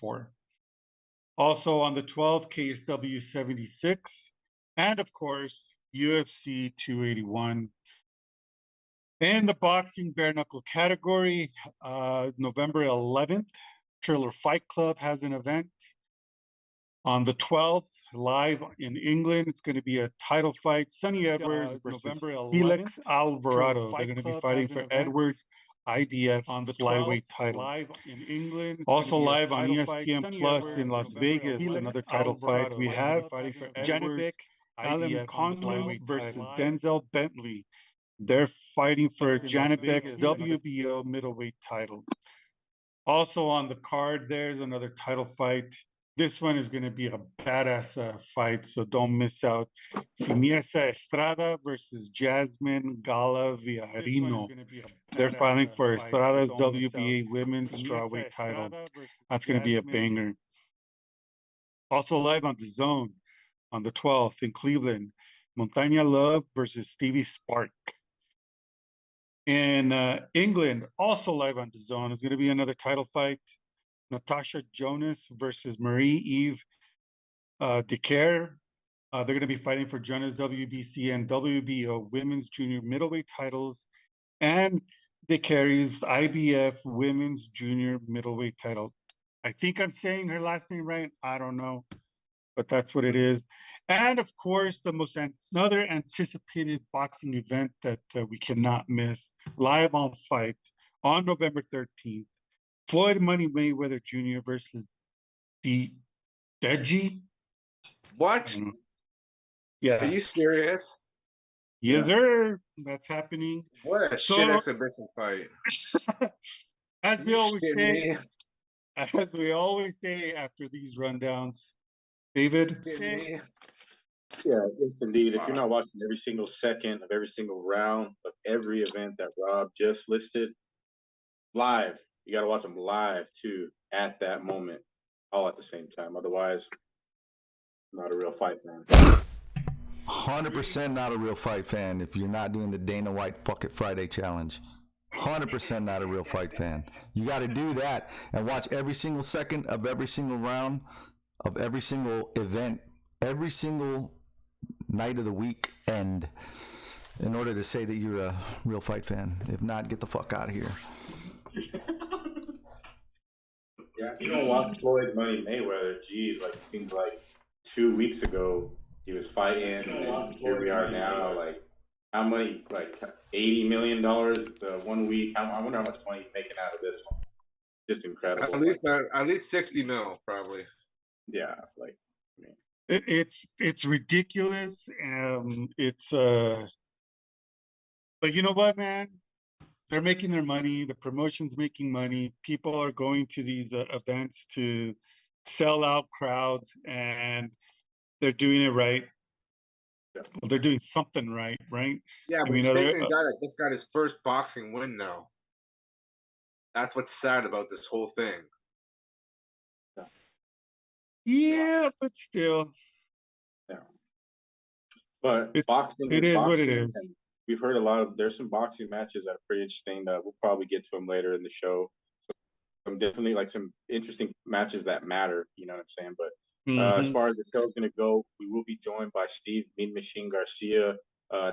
4. Also on the 12th, KSW 76, and of course, UFC 281. In the boxing bare knuckle category, November 11th, Triller Fight Club has an event. On the 12th, live in England, it's going to be a title fight. Sonny Edwards versus Felix Alvarado. They're going to be fighting for Edwards' IBF on the flyweight title. Live in England. Also live on ESPN Plus in Las Vegas, another title fight. We have Janibek Alimkhanuly versus Denzel Bentley. They're fighting for Janibek's WBO middleweight title. Also on the card, there's another title fight. This one is going to be a badass fight, so don't miss out. Siniesa Estrada versus Jasmine Gala Villarino. They're fighting for Estrada's WBA women's strawweight title. That's going to be a banger. Also live on DAZN on the 12th in Cleveland, Montaña Love versus Stevie Spark. In England, also live on DAZN, is going to be another title fight. Natasha Jonas versus Marie-Eve Decaire. They're going to be fighting for Jonas WBC and WBO women's junior middleweight titles and Decaire's IBF women's junior middleweight title. I think I'm saying her last name right. I don't know, but that's what it is. And of course, another anticipated boxing event that we cannot miss, live on Fight on November 13th. Floyd Money Mayweather Jr. versus Deji. What? Yeah. Are you serious? Yes, sir. That's happening. What a shit exhibition fight. As we always say after these rundowns, David. Yeah, yes, indeed. If you're not watching every single second of every single round of every event that Rob just listed live, you got to watch them live too at that moment, all at the same time. Otherwise, not a real fight fan. 100% not a real fight fan if you're not doing the Dana White Fuck It Friday challenge. 100% not a real fight fan. You got to do that and watch every single second of every single round of every single event, every single night of the week end in order to say that you're a real fight fan. If not, get the fuck out of here. Yeah, you don't watch Floyd Money Mayweather. Geez, like it seems like 2 weeks ago he was fighting, and here we are now. Like, how many? Like $80 million 1 week. I wonder how much money he's making out of this one. Just incredible. At least 60 mil, probably. Yeah, like it's ridiculous. But you know what, man? They're making their money. The promotion's making money. People are going to these events to sell out crowds, and they're doing it right. Yeah. Well, they're doing something right? Yeah, but he's facing a guy that just got his first boxing win now. That's what's sad about this whole thing. Yeah, but still. Yeah. But boxing it is what it is. We've heard there's some boxing matches that are pretty interesting. We'll probably get to them later in the show. So definitely like some interesting matches that matter, you know what I'm saying? But as far as the show's going to go, we will be joined by Steve Mean Machine Garcia,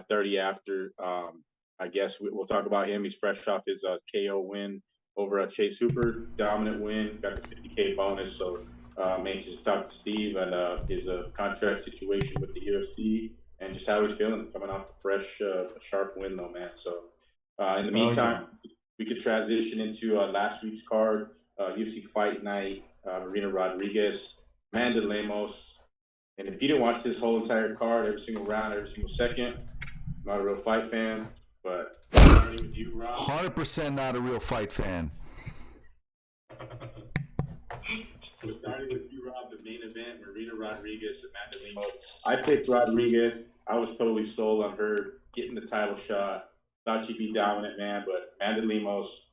30 after. I guess we'll talk about him. He's fresh off his KO win over at Chase Hooper. Dominant win, got the $50K bonus. So I'm anxious to talk to Steve and his contract situation with the UFC. And just how he's feeling coming off a fresh, sharp win, though, man. So, in the meantime, we could transition into last week's card, UFC Fight Night, Marina Rodriguez, Amanda Lemos. And if you didn't watch this whole entire card, every single round, every single second, I'm not a real fight fan. But starting with you, Rob. 100% not a real fight fan. Starting with you, Rob, the main event, Marina Rodriguez, Amanda Lemos. I picked Rodriguez. I was totally sold on her getting the title shot. Thought she'd be dominant, man, but Amanda Lemos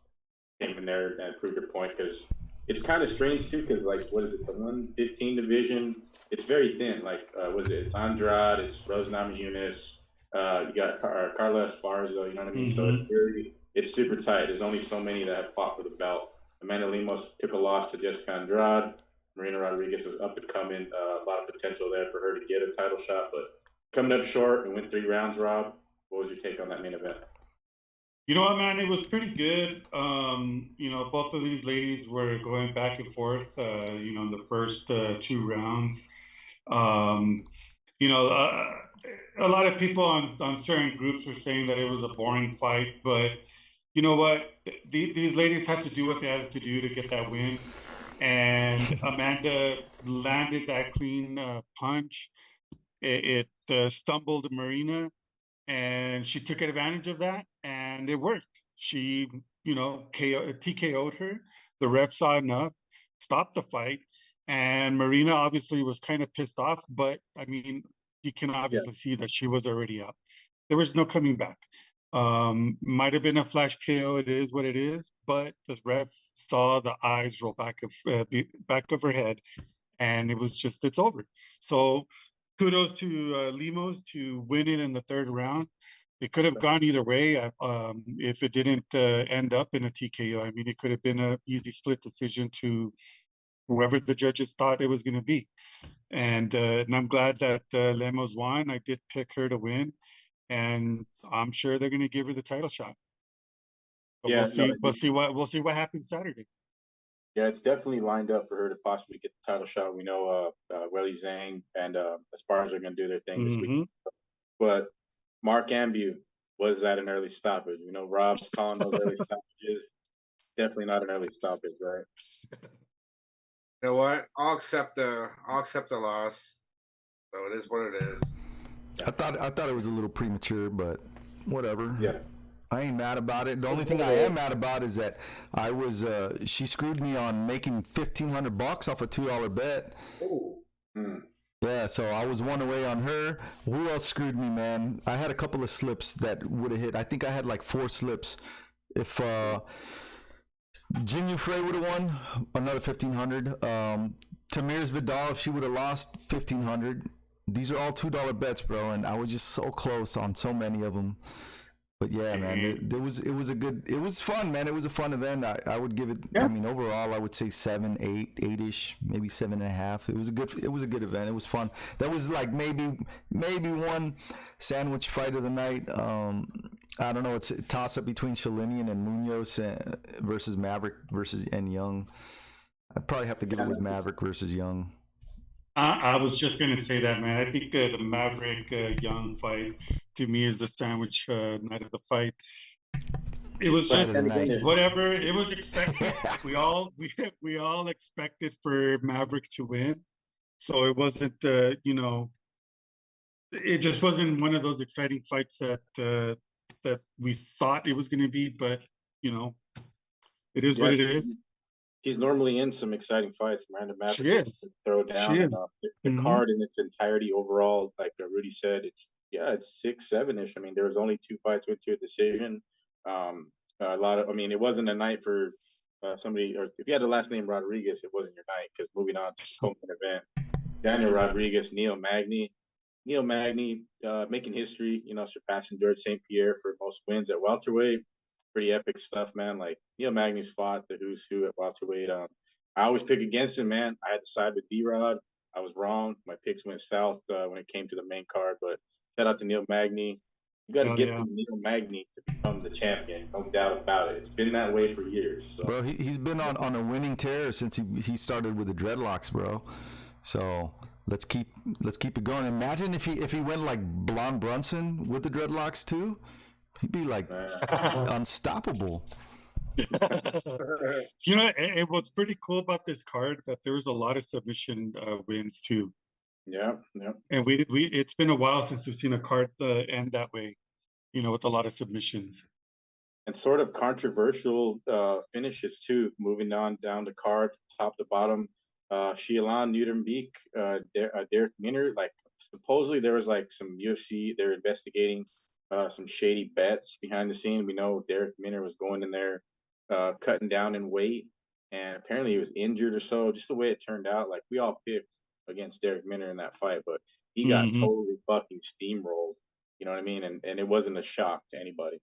came in there and proved her point because it's kind of strange, too, because, like, what is it, the 115 division? It's very thin. Like, it's Andrade, it's Rose Namajunas, you got Carla Esparza, you know what I mean? So it's super tight. There's only so many that have fought for the belt. Amanda Lemos took a loss to Jessica Andrade. Marina Rodriguez was up and coming. A lot of potential there for her to get a title shot, but coming up short and went 3 rounds, Rob. What was your take on that main event? You know what, man? It was pretty good. Both of these ladies were going back and forth, in the first 2 rounds. A lot of people on certain groups were saying that it was a boring fight, but you know what? These ladies had to do what they had to do to get that win. And Amanda landed that clean punch. It stumbled Marina, and she took advantage of that, and it worked. She, TKO'd her. The ref saw enough, stopped the fight, and Marina obviously was kind of pissed off, but I mean, you can obviously see that she was already up. There was no coming back. Might have been a flash KO. It is what it is, but the ref saw the eyes roll back of her head, and it's over. So kudos to Lemos to win it in the 3rd round. It could have gone either way if it didn't end up in a TKO. I mean, it could have been an easy split decision to whoever the judges thought it was going to be. And I'm glad that Lemos won. I did pick her to win, and I'm sure they're going to give her the title shot. But we'll see what happens Saturday. Yeah, it's definitely lined up for her to possibly get the title shot. We know Weili Zhang and Esparza are going to do their thing this week. But Mark Ambu, was that an early stoppage? Rob's calling those early stoppages. Definitely not an early stoppage, right? You know what? I'll accept the loss. So it is what it is. I thought it was a little premature, but whatever. Yeah. I ain't mad about it. The only thing I am mad about is that she screwed me on making $1,500 off a $2 bet. Oh. Yeah, so I was 1 away on her. Who else screwed me, man? I had a couple of slips that would have hit. I think I had like 4 slips. If Jin Frey would have won, another $1,500. Tamir's Vidal, if she would have lost, $1,500. These are all $2 bets, bro, and I was just so close on so many of them. But yeah, man, it was fun, man. It was a fun event. I would give it. Yeah. I mean, overall, I would say 7, 8-ish, maybe 7.5. It was a good event. It was fun. That was like maybe one sandwich fight of the night. I don't know. It's a toss up between Shalinian and Munoz versus Maverick and Young. I'd probably have to give it with Maverick versus Young. I was just going to say that, man. I think the Maverick Young fight to me is the sandwich night of the fight. It was just whatever. It was expected. we all expected for Maverick to win, so it wasn't. It just wasn't one of those exciting fights that we thought it was going to be. But it is what it is. He's normally in some exciting fights. Miranda Maverick She is. Throw down. She and, the card in its entirety overall, like Rudy said, it's 6, 7-ish. I mean, there was only 2 fights went to a decision. It wasn't a night for somebody, or if you had the last name Rodriguez, it wasn't your night, because moving on to the co-main event, Daniel Rodriguez, Neil Magny. Neil Magny making history, surpassing George St. Pierre for most wins at welterweight. Pretty epic stuff, man. Like, Neil Magny's fought the who's who at welterweight. I always pick against him, man. I had to side with D-Rod. I was wrong. My picks went south when it came to the main card, but shout out to Neil Magny. You got to get to Neil Magny to become the champion. No doubt about it. It's been that way for years. So. Bro, he's been on a winning tear since he started with the dreadlocks, bro. So let's keep it going. Imagine if he went like Blonde Brunson with the dreadlocks too. He'd be like unstoppable. What's pretty cool about this card that there was a lot of submission wins too. Yeah. And it's been a while since we've seen a card end that way, with a lot of submissions. And sort of controversial finishes too. Moving on down the card, top to bottom. Shilan Nudenbeek, Derek Minner. Like, supposedly there was like some UFC. They're investigating some shady bets behind the scene. We know Derek Minner was going in there, cutting down in weight, and apparently he was injured or so. Just the way it turned out, like, we all picked against Derek Minner in that fight, but he got totally fucking steamrolled. You know what I mean? And it wasn't a shock to anybody.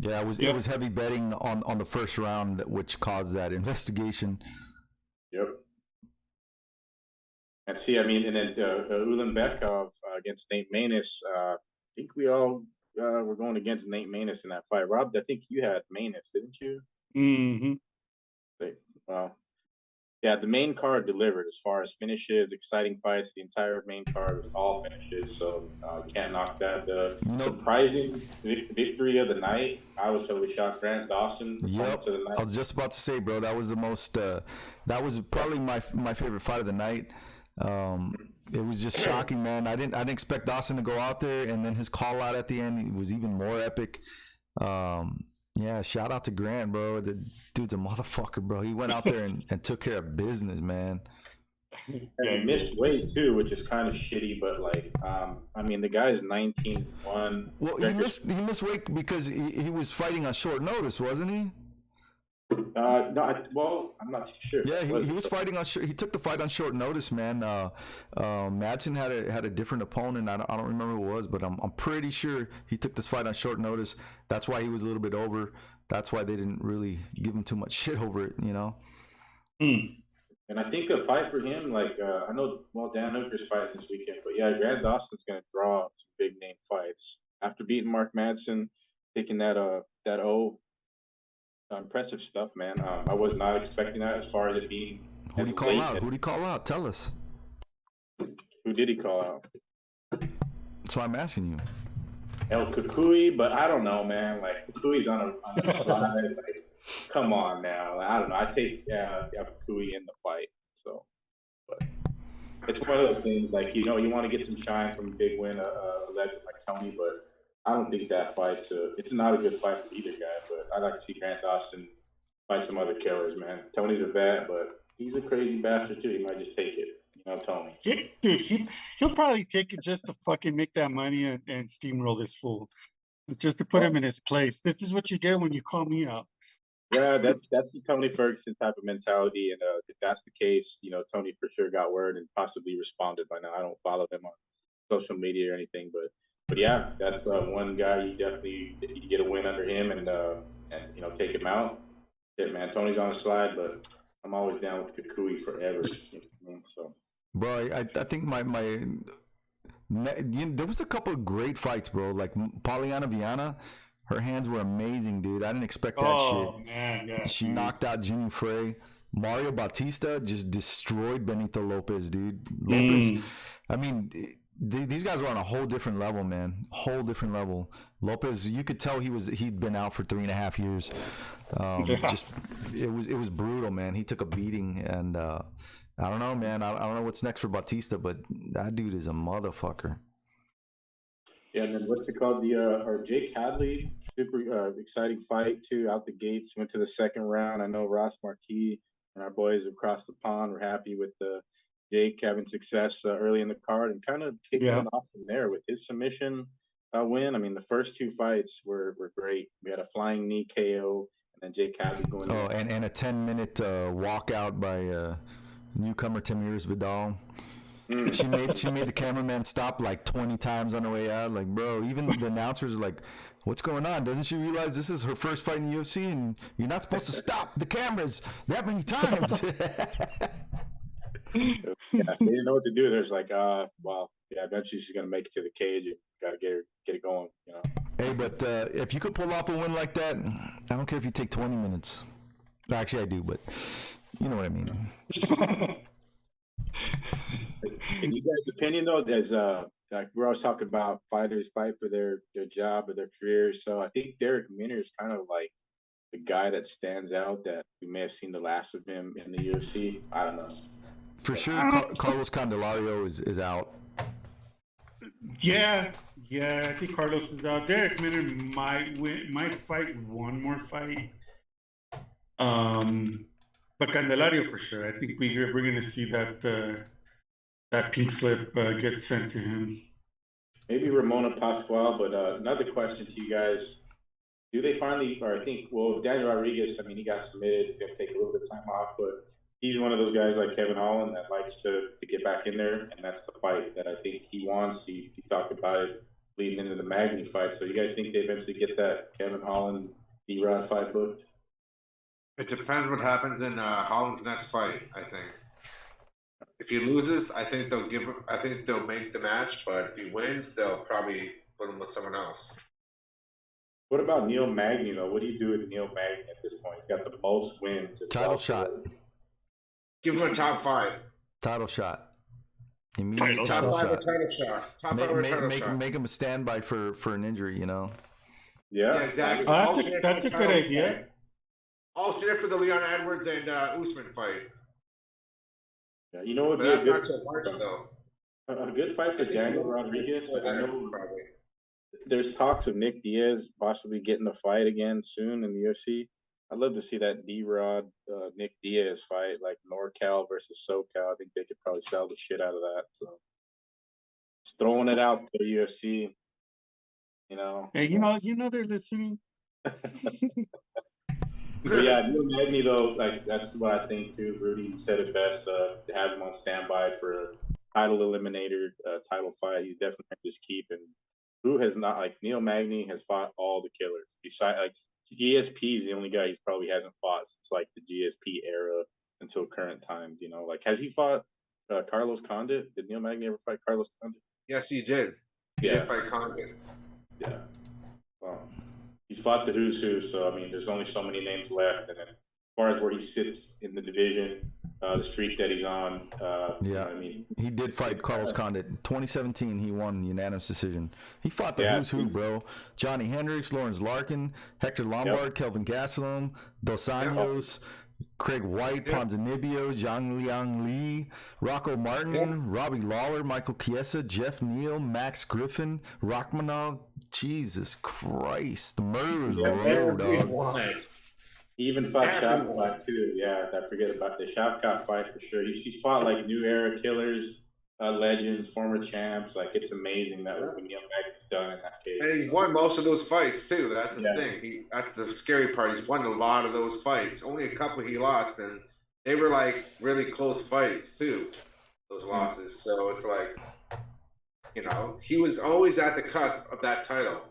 Yeah, it was heavy betting on the first round, which caused that investigation. Yep. And see, I mean, and then Ulanbekov against Nate Maness. I think we all were going against Nate Maness in that fight. Rob, I think you had Maness, didn't you? Mm-hmm. Well, yeah, the main card delivered as far as finishes, exciting fights. The entire main card was all finishes, so can't knock that. The surprising victory of the night, I was totally shocked. Grant Dawson. Yep, I was just about to say, bro, that was the most. That was probably my favorite fight of the night. It was just shocking, man. I didn't expect Dawson to go out there, and then his call out at the end was even more epic. Yeah, shout out to Grant, bro. The dude's a motherfucker, bro. He went out there and took care of business, man. And he missed weight too, which is kind of shitty. But like, I mean, the guy's 19-1. Well, he missed weight because he was fighting on short notice, wasn't he? No, I'm not too sure. Yeah, he was fighting on short. He took the fight on short notice, man. Madsen had a different opponent. I don't remember who it was, but I'm pretty sure he took this fight on short notice. That's why he was a little bit over. That's why they didn't really give him too much shit over it, you know. And I think a fight for him, like I know, Dan Hooker's fighting this weekend, but yeah, Grant Dawson's gonna draw some big name fights after beating Mark Madsen, taking that impressive stuff, man. I was not expecting that as far as it being. Who did he call out? Who did he call out? Tell us. Who did he call out? That's why I'm asking you. El Kukui, but I don't know, man. Like, Kukui's on a slide. Like, come on now. I don't know. I take El Kukui in the fight. So, but it's one of those things. Like, you know, you want to get some shine from a big win, a legend like Tony, but I don't think that fight's it's not a good fight for either guy, but I'd like to see Grant Dawson fight some other killers, man. Tony's a vet, but he's a crazy bastard too. He might just take it, you know, Tony. Yeah, dude, he'll probably take it just to fucking make that money and steamroll this fool, just to put him in his place. This is what you get when you call me out. Yeah, that's the Tony Ferguson type of mentality, and if that's the case, you know, Tony for sure got word and possibly responded by now. I don't follow him on social media or anything, but yeah, that's one guy you definitely get a win under him and you know, take him out. Yeah, man, Tony's on the slide, but I'm always down with Kukui forever. You know, so, bro, I think there was a couple of great fights, bro. Like Polyana Viana, her hands were amazing, dude. I didn't expect that shit. Oh man, yeah. She knocked out Jimmy Frey. Mario Bautista just destroyed Benito Lopez, dude. Lopez, I mean. These guys were on a whole different level, man. Whole different level. Lopez, you could tell he'd been out for 3.5 years. Just it was brutal, man. He took a beating, and I don't know, man. I don't know what's next for Bautista, but that dude is a motherfucker. Yeah, and then what's it called? Our Jake Hadley, super exciting fight too. Out the gates, went to the second round. I know Ross Marquis and our boys across the pond were happy with Jake having success early in the card and kind of kicking it off from there with his submission win. I mean, the first two fights were great. We had a flying knee KO, and then Jake Hadley going. Oh, and a 10-minute walkout by newcomer Tamiris Vidal. She made the cameraman stop like 20 times on her way out. Like, bro, even the announcers are like, what's going on? Doesn't she realize this is her first fight in the UFC and you're not supposed to stop the cameras that many times? Yeah, they didn't know what to do. There's like, well, yeah, eventually she's gonna make it to the cage. You gotta get it going, you know. Hey, but if you could pull off a win like that, I don't care if you take 20 minutes. Actually, I do, but you know what I mean. In you guys' opinion, though, there's like we're always talking about fighters fight for their job or their career. So I think Derek Minner is kind of like the guy that stands out that we may have seen the last of him in the UFC. I don't know. For sure, Carlos Candelario is out. Yeah, I think Carlos is out. Derek Minner might fight one more fight. But Candelario for sure. I think we're going to see that pink slip get sent to him. Maybe Ramona Pascual, but another question to you guys. Do they finally, or I think, well, Daniel Rodriguez, I mean, he got submitted. He's going to take a little bit of time off, but he's one of those guys like Kevin Holland that likes to get back in there, and that's the fight that I think he wants. He talked about it leading into the Magny fight. So you guys think they eventually get that Kevin Holland D-Rod fight booked? It depends what happens in Holland's next fight. I think if he loses, I think they'll give him. I think they'll make the match. But if he wins, they'll probably put him with someone else. What about Neil Magny though? What do you do with Neil Magny at this point? He's got the most wins. Title shot. Give him a top 5. Title shot. Immediate title shot. Title shot. Top 5 title shot. Make him a standby for an injury. You know. Yeah, exactly. That's a good idea. Alternate for the Leon Edwards and Usman fight. Yeah, you know what? That's not so much though. A good fight for Daniel Rodriguez. I know there's talks of Nick Diaz possibly getting a fight again soon in the UFC. I'd love to see that D-Rod Nick Diaz fight, like NorCal versus SoCal. I think they could probably sell the shit out of that. So just throwing it out to the UFC. You know. Hey, you know they're listening. But yeah, Neil Magny though, like that's what I think too. Rudy said it best. To have him on standby for a title eliminator, title fight, he's definitely just keeping. Who has not, like Neil Magny has fought all the killers. Besides, like GSP is the only guy he probably hasn't fought since like the GSP era until current times. You know, like has he fought Carlos Condit? Did Neil Magny ever fight Carlos Condit? Yes, he did. He did fight Condit. Yeah. He's fought the who's who, so I mean, there's only so many names left. And then, as far as where he sits in the division, the streak that he's on, I mean, he did fight Carlos Condit. 2017, he won unanimous decision. He fought the who's who, bro. Johnny Hendricks, Lawrence Larkin, Hector Lombard, Kelvin Gastelum, Dos Anjos, Craig White, Ponzinibbio, Zhang Liang Li, Rocco Martin, Robbie Lawler, Michael Chiesa, Jeff Neal, Max Griffin, Rachmanov. Jesus Christ, the murderers row, dog. He even fought Shavkat too. Yeah, I forget about the Shavkat fight for sure. He's fought like new era killers, legends, former champs. Like it's amazing that what Neil Magny's done in that case. And he's won most of those fights too. That's the thing. That's the scary part. He's won a lot of those fights. Only a couple he lost, and they were like really close fights too. Those losses. So it's like, you know, he was always at the cusp of that title,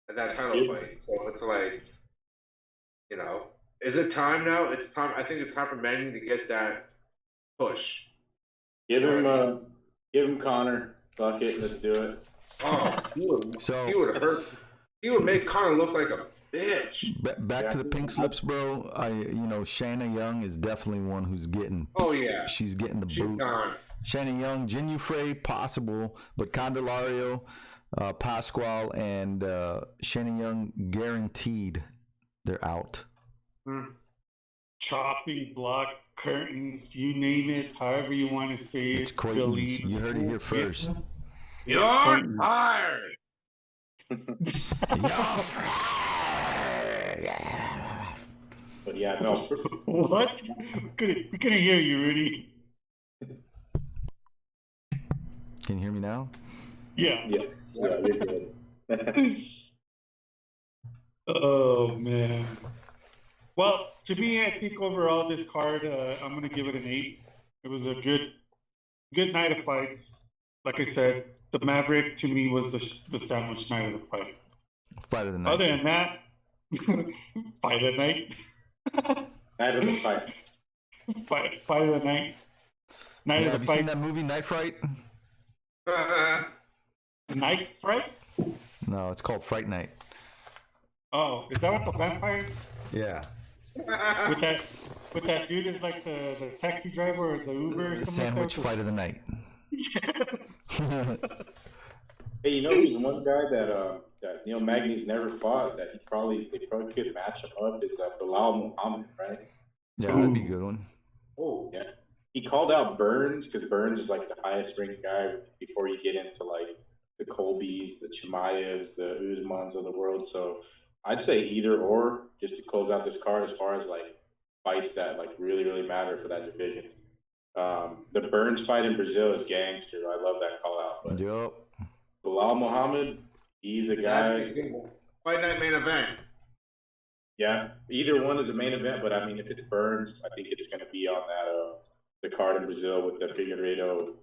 fight. So it's like, you know, is it time now? It's time. I think it's time for Magny to get that push. Give him Connor. Fuck it, let's do it. Oh, he would hurt. He would make Connor look like a bitch. Back to the pink slips, bro. Shanna Young is definitely one who's getting. Oh yeah, she's getting the boot. Gone. Shanna Young, Jin Frey, possible, but Candelario, Pascual, and Shanna Young guaranteed they're out. Chopping block curtains, you name it, however you want to say it. It's Quaitons. You heard it here first. You're fired. But yeah, no. What? We couldn't hear you, Rudy. Can you hear me now? Yeah, you're good. Oh man. Well, to me, I think overall this card, I'm going to give it an 8. It was a good night of fights. Like I said, the Maverick to me was the sandwich night of the fight. Fight of the night. Other than that, fight of the night. Night of the fight. Fight of the night. Night of the fight. Have you seen that movie, Night Fright? Night Fright? No, it's called Fright Night. Oh, is that what the vampires? Yeah. With that dude is like the taxi driver or the Uber or something. Sandwich like that? fight of the night. Yes. Hey, you know, there's one guy that Neil Magny's never fought that they probably could match him up is Bilal Muhammad, right? Yeah, that'd be a good one. Oh, yeah. He called out Burns because Burns is like the highest ranked guy before you get into like the Colbys, the Chimaevs, the Usmans of the world. So I'd say either or just to close out this card as far as like fights that like really, really matter for that division. The Burns fight in Brazil is gangster. I love that call out. But Bilal Muhammad, he's a guy. Fight night main event. Yeah, either one is a main event, but I mean, if it's Burns, I think it's going to be on that the card in Brazil with the Figueiredo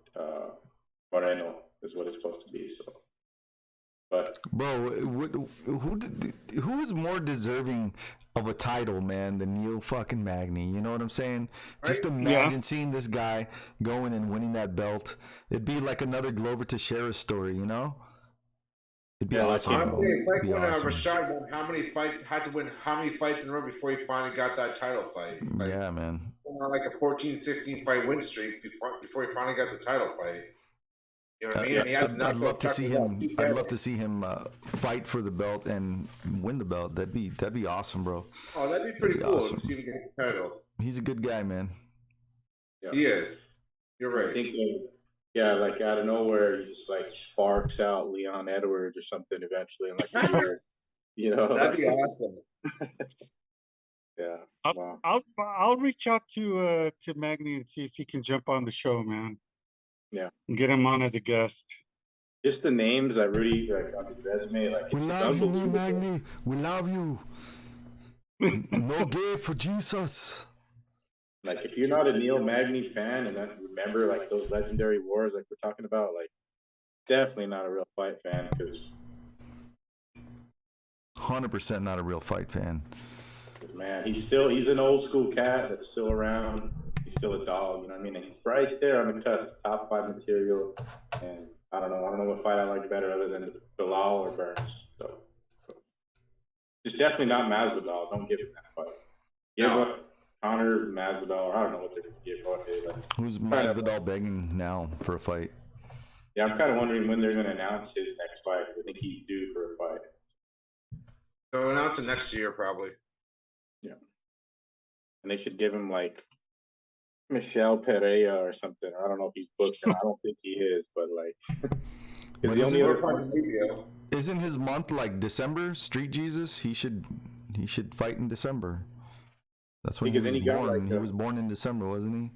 Moreno is what it's supposed to be. So But bro, who is more deserving of a title, man, than Neil fucking Magny? You know what I'm saying? Right? Just imagine seeing this guy going and winning that belt. It'd be like another Glover Teixeira story, you know? It'd be awesome. Honestly, it's like when awesome. Rashad won had to win how many fights in a row before he finally got that title fight. Like, yeah, man. On like a 14, 16 fight win streak before he finally got the title fight. You know what I mean? And he has I'd love to see him. I'd love to see him fight for the belt and win the belt. That'd be awesome, bro. Oh, that'd be pretty cool to see him get the title. He's a good guy, man. Yeah. He is. You're right. I think, like out of nowhere, he just like sparks out Leon Edwards or something eventually, in like a year. You know, that'd be awesome. Yeah. I'll reach out to Magny and see if he can jump on the show, man. Yeah. And get him on as a guest. Just the names I really like on his resume. Like, we love you, Neil Magny. We love you. No gay for Jesus. Like, if you're not a Neil Magny fan and then remember like those legendary wars like we're talking about, like definitely not a real fight fan, because 100% not a real fight fan. Man, he's an old school cat that's still around. He's still a dog, you know what I mean? And he's right there on the cusp, top 5 material. And I don't know what fight I like better other than Bilal or Burns. So it's definitely not Masvidal. Don't give him that fight. Give up Conor, Masvidal, or I don't know what they're going to give. Like, who's Masvidal begging now for a fight? Yeah, I'm kind of wondering when they're going to announce his next fight. I think he's due for a fight. They'll announce it next year, probably. Yeah. And they should give him like Michelle Pereira or something. I don't know if he's booked. I don't think he is, but like, the only other isn't his month like December? Street Jesus, he should fight in December. That's when he was born. He was born in December, wasn't he?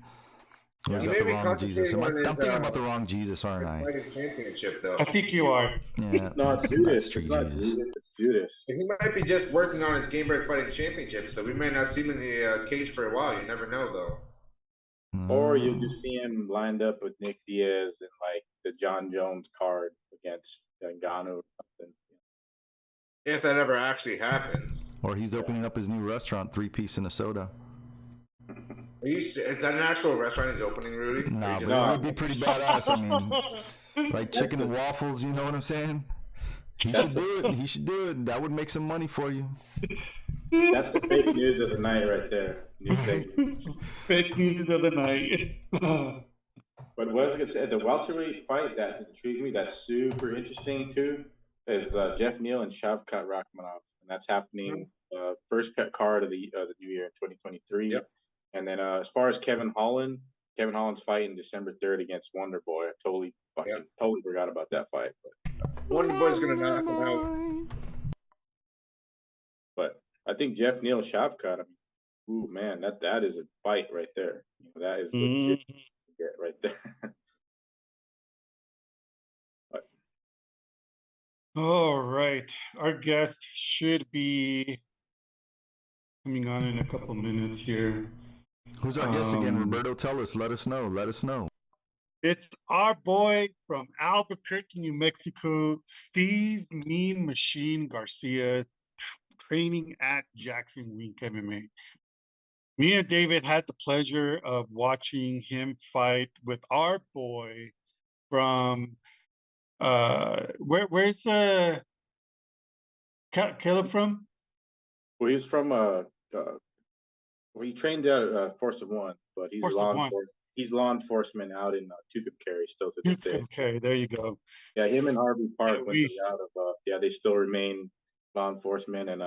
Or is that the wrong Jesus? I'm thinking about the wrong Jesus, aren't I? Championship, though. I think you are. Yeah, no, it's Street Jesus. He might be just working on his Game Break Fighting Championship, so we may not see him in the cage for a while. You never know, though. Or you just see him lined up with Nick Diaz and like the John Jones card against Ngannou or something. If that ever actually happens. Or he's opening up his new restaurant, 3-piece and a soda. Is that an actual restaurant he's opening, Rudy? Nah, but it would be pretty badass. I mean, like chicken and waffles, you know what I'm saying? He should do it. That would make some money for you. That's the fake news of the night right there. Fake news of the night. But what I was going to say, the welterweight fight that intrigued me, that's super interesting too, is Jeff Neal and Shavkat Rakhmonov. And that's happening first card of the new year in 2023. Yep. And then as far as Kevin Holland's fighting December 3rd against Wonder Boy. I totally forgot about that fight. But Wonder Boy's going to knock him out. But I think Jeff Neal Shavkat, ooh man, that is a fight right there. That is legit right there. But. All right. Our guest should be coming on in a couple minutes here. Who's our guest again, Roberto? Tell us. Let us know. It's our boy from Albuquerque, New Mexico, Steve Mean Machine Garcia, training at Jackson Wink MMA. Me and David had the pleasure of watching him fight with our boy from where's Caleb from? Well, he's from he trained at Force of One, but he's law enforcement out in Tucumcari still to this day. Okay, there you go. Yeah, him and Harvey Park went out of they still remain law enforcement, and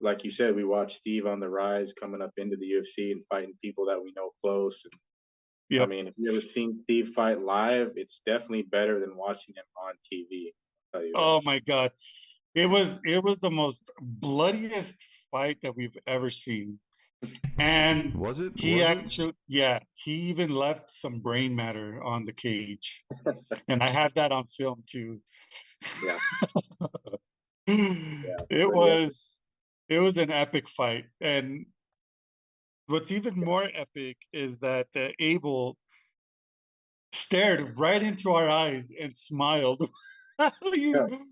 like you said, we watched Steve on the rise coming up into the UFC and fighting people that we know close. And, I mean, if you ever seen Steve fight live, it's definitely better than watching him on TV. Oh my God, it was the most bloodiest fight that we've ever seen. And was it? He even left some brain matter on the cage, and I have that on film too. Yeah. It was an epic fight, and what's even more epic is that Abel stared right into our eyes and smiled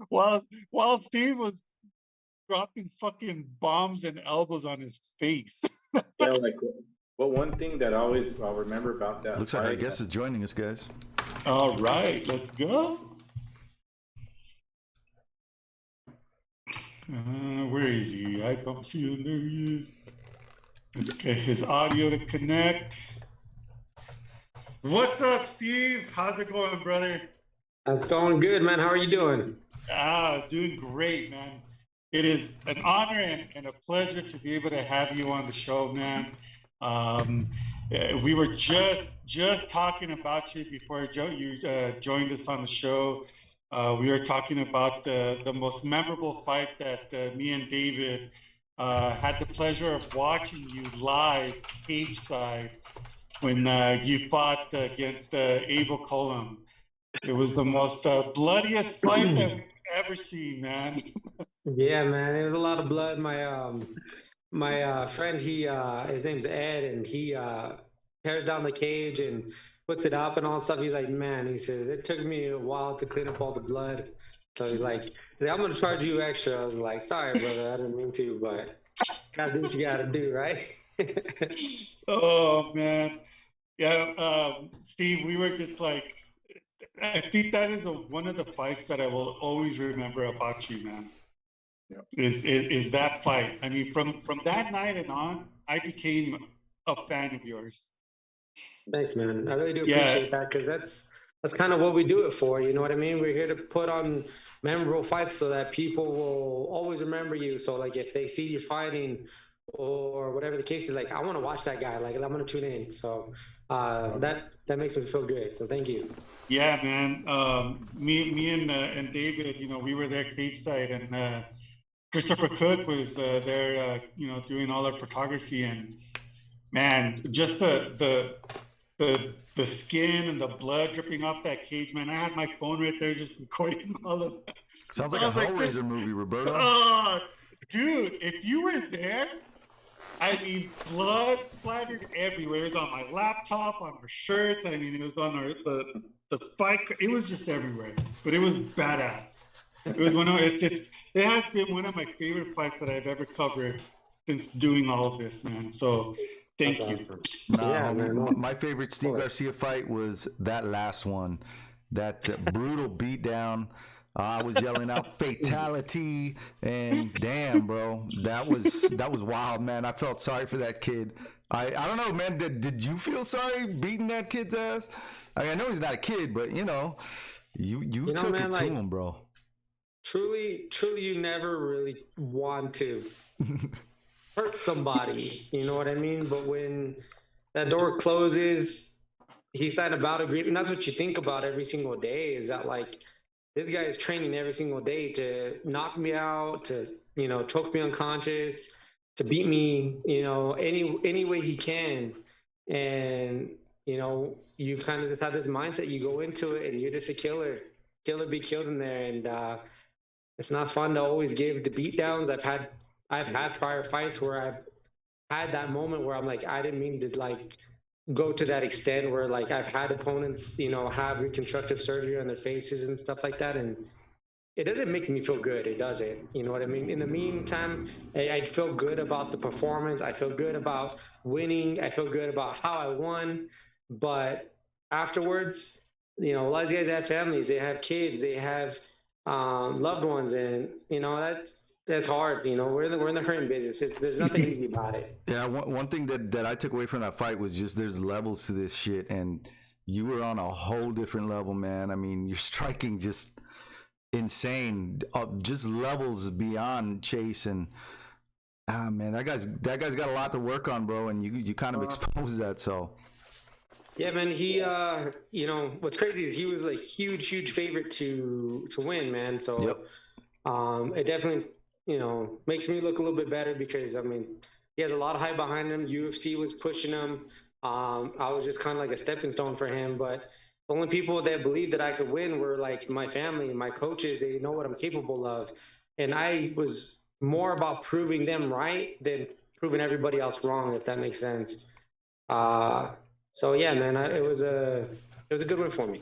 While Steve was dropping fucking bombs and elbows on his face. Yeah, like, but one thing that I'll remember about that Looks fight, like our guest is joining us, guys. All right, let's go. Where is he? I don't see him. There he is. Let's get his audio to connect. What's up, Steve? How's it going, brother? It's going good, man. How are you doing? Doing great, man. It is an honor and a pleasure to be able to have you on the show, man. We were just talking about you before you joined us on the show. We were talking about the most memorable fight that me and David had the pleasure of watching you live cage side when you fought against Abel Colum. It was the most bloodiest fight that we've ever seen, man. Yeah, man. There was a lot of blood. My friend, his name's Ed, and he tears down the cage and puts it up and all stuff. He's like, man, he says, it took me a while to clean up all the blood. So he's like, I'm going to charge you extra. I was like, sorry, brother. I didn't mean to, but gotta do what you gotta do, right? Oh, man. Yeah, Steve, we were just like, I think that is one of the fights that I will always remember about you, man. Yeah. Is that fight. I mean, from that night and on, I became a fan of yours. Thanks, man. I really do appreciate that, because that's kind of what we do it for. You know what I mean? We're here to put on memorable fights so that people will always remember you. So, like, if they see you fighting or whatever the case is, like, I want to watch that guy. Like, I'm going to tune in. So that makes me feel good. So thank you. Yeah, man. Me and David, you know, we were there cage side, and Christopher Cook was there, you know, doing all our photography, and man, just the skin and the blood dripping off that cage, man. I had my phone right there just recording all of that. Sounds like a Hellraiser movie, Roberto. Oh, dude, if you were there, I mean, blood splattered everywhere. It was on my laptop, on our shirts. I mean, it was on the fight. It was just everywhere, but it was badass. It was it has been one of my favorite fights that I've ever covered since doing all of this, man. So thank you. Yeah, man. My favorite Steve Garcia fight was that last one, that brutal beatdown. I was yelling out fatality, and damn, bro, that was wild, man. I felt sorry for that kid. I don't know, man. Did you feel sorry beating that kid's ass? I mean, I know he's not a kid, but you know, you took it to him, bro. Truly, you never really want to hurt somebody. You know what I mean? But when that door closes, he signed a bout agreement. And that's what you think about every single day. Is that, like, this guy is training every single day to knock me out, to, you know, choke me unconscious, to beat me, you know, any way he can. And, you know, you kind of just have this mindset. You go into it and you're just a killer be killed in there. And it's not fun to always give the beat downs. I've had prior fights where I've had that moment where I'm like, I didn't mean to, like, go to that extent, where, like, I've had opponents, you know, have reconstructive surgery on their faces and stuff like that, and it doesn't make me feel good. It doesn't. You know what I mean? In the meantime, I feel good about the performance. I feel good about winning. I feel good about how I won. But afterwards, you know, a lot of these guys have families. They have kids. They have loved ones, and you know that's hard. You know, we're in the hurting business. There's nothing easy about it. Yeah, one thing that I took away from that fight was just there's levels to this shit, and you were on a whole different level, man. I mean, you're striking just insane, just levels beyond Chase, and man, that guy's got a lot to work on, bro, and you kind of exposed that. So yeah, man, he you know, what's crazy is he was a huge favorite to win, man. So it definitely, you know, makes me look a little bit better, because I mean, he has a lot of hype behind him. UFC was pushing him. I was just kind of like a stepping stone for him. But the only people that believed that I could win were, like, my family, my coaches. They know what I'm capable of, and I was more about proving them right than proving everybody else wrong, if that makes sense. So yeah, man, it was a good win for me.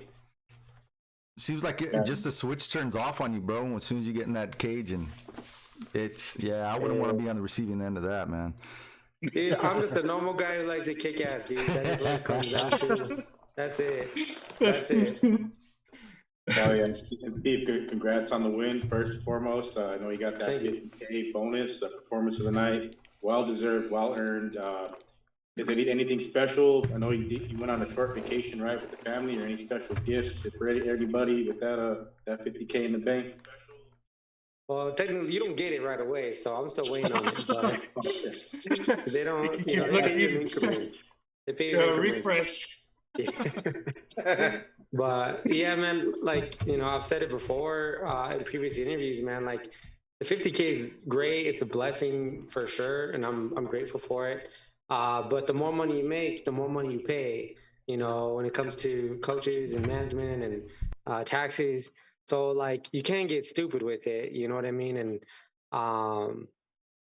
Seems like just the switch turns off on you, bro, as soon as you get in that cage, and I wouldn't want to be on the receiving end of that, man. Dude, I'm just a normal guy who likes to kick ass, dude. That is what it comes down to. That's it. Oh yeah, and Steve, congrats on the win. First and foremost, I know you got that 50K bonus, performance of the night, well deserved, well earned. Is there anything special? I know you went on a short vacation, right, with the family, or any special gifts for anybody with that 50K in the bank? Well, technically, you don't get it right away, so I'm still waiting on it. But they don't. They pay you in increments. They pay you in increments. Refresh. But yeah, man, like, I've said it before in previous interviews, man, like the 50K is great. It's a blessing for sure. And I'm grateful for it. But the more money you make, the more money you pay, when it comes to coaches and management and taxes. So like, you can't get stupid with it. You know what I mean? And,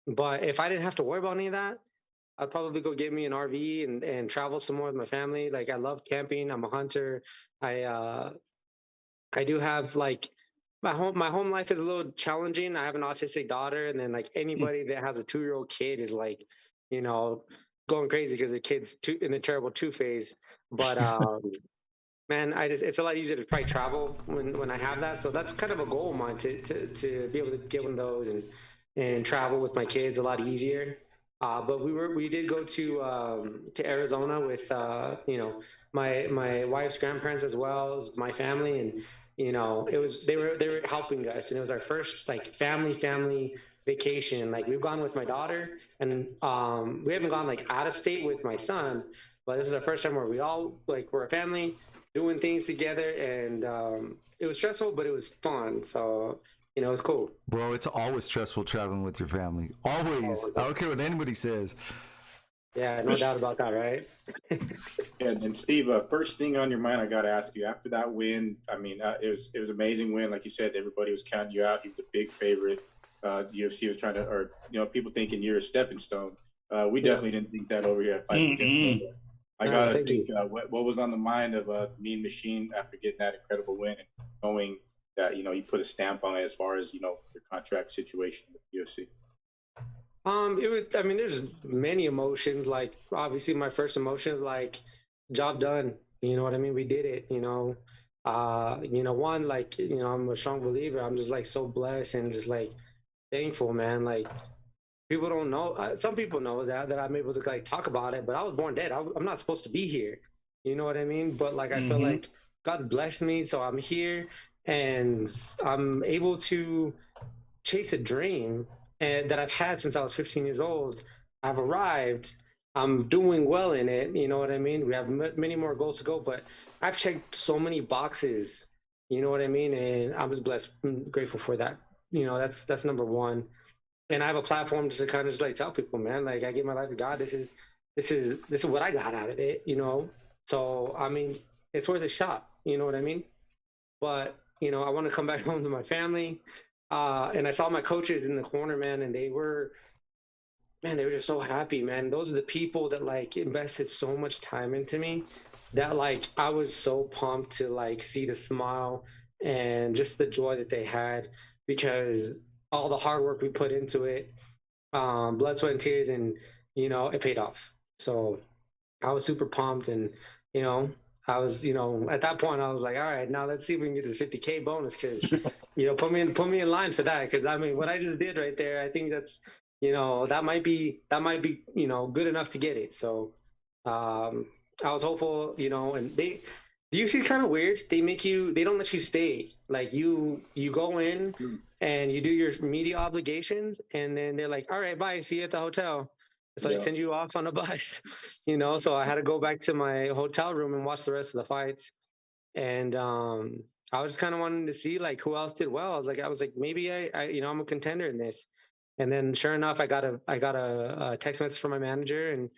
but if I didn't have to worry about any of that, I'd probably go get me an RV and travel some more with my family. Like, I love camping. I'm a hunter. I do have like my home life is a little challenging. I have an autistic daughter, and then like anybody that has a 2-year-old kid is like, going crazy because the kid's in a terrible 2 phase. But man, it's a lot easier to probably travel when I have that. So that's kind of a goal of mine to be able to get one of those and travel with my kids a lot easier. But we did go to Arizona with my wife's grandparents as well as my family, and they were helping us, and it was our first like family vacation. Like, we've gone with my daughter, and we haven't gone like out of state with my son, but this is the first time where we all like we're a family doing things together, and it was stressful, but it was fun. So it was cool. Bro, it's always stressful traveling with your family. Always. I don't care what anybody says. Yeah, no doubt about that, right? Yeah, and Steve, first thing on your mind, I got to ask you, after that win, I mean, it was an amazing win. Like you said, everybody was counting you out. You were the big favorite. UFC was trying to, or, people thinking you're a stepping stone. We definitely didn't think that over here at Fight Weekend. I got to think, what was on the mind of Mean Machine after getting that incredible win and knowing that, you put a stamp on it as far as, your contract situation with UFC? There's many emotions. Like, obviously my first emotion is like, job done. You know what I mean? We did it, one, like, I'm a strong believer. I'm just like so blessed and just like thankful, man. Like, people don't know. Some people know that I'm able to like talk about it, but I was born dead. I'm not supposed to be here. You know what I mean? But like, I feel like God's blessed me. So I'm here and I'm able to chase a dream that I've had since I was 15 years old. I've arrived. I'm doing well in it. You know what I mean? We have many more goals to go, but I've checked so many boxes. You know what I mean? And I'm just blessed, grateful for that. That's number one. And I have a platform just to kind of just like tell people, man, like, I give my life to God. This is what I got out of it. So I mean, it's worth a shot. You know what I mean? But I want to come back home to my family. And I saw my coaches in the corner, man, and they were just so happy, man. Those are the people that like invested so much time into me that like I was so pumped to like see the smile and just the joy that they had, because all the hard work we put into it, blood, sweat, and tears, and it paid off. So I was super pumped, and I was, at that point, I was like, all right, now let's see if we can get this 50K bonus, because, put me in line for that. Because I mean, what I just did right there, I think that's, that might be, good enough to get it. So I was hopeful, and the UFC is kind of weird. They don't let you stay. Like, you go in and you do your media obligations, and then they're like, all right, bye, see you at the hotel. So I send you off on a bus, so I had to go back to my hotel room and watch the rest of the fights. And I was just kind of wanting to see like who else did well. I was like, maybe I'm a contender in this. And then sure enough, I got a text message from my manager, and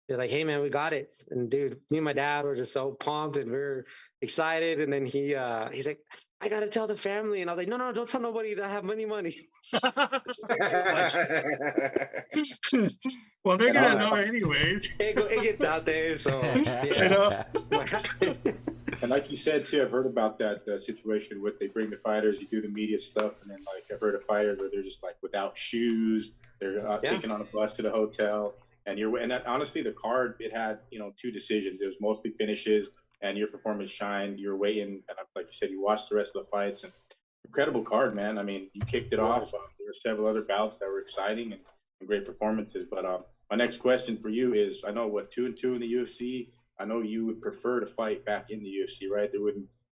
they're like, hey man, we got it. And dude, me and my dad were just so pumped and we were excited. And then he's like, I got to tell the family. And I was like, no, don't tell nobody that I have money. Well, they're going to know anyways. It gets out there. So, yeah. And like you said too, I've heard about that situation with they bring the fighters, you do the media stuff, and then like I've heard of fighters where they're just like without shoes, they're taken on a bus to the hotel, and honestly, the card it had 2 decisions. It was mostly finishes, and your performance shined. You're waiting, and like you said, you watched the rest of the fights, and incredible card, man. I mean, you kicked it off. There were several other bouts that were exciting and great performances. But my next question for you is: I know 2-2 in the UFC. I know you would prefer to fight back in the UFC, right? Is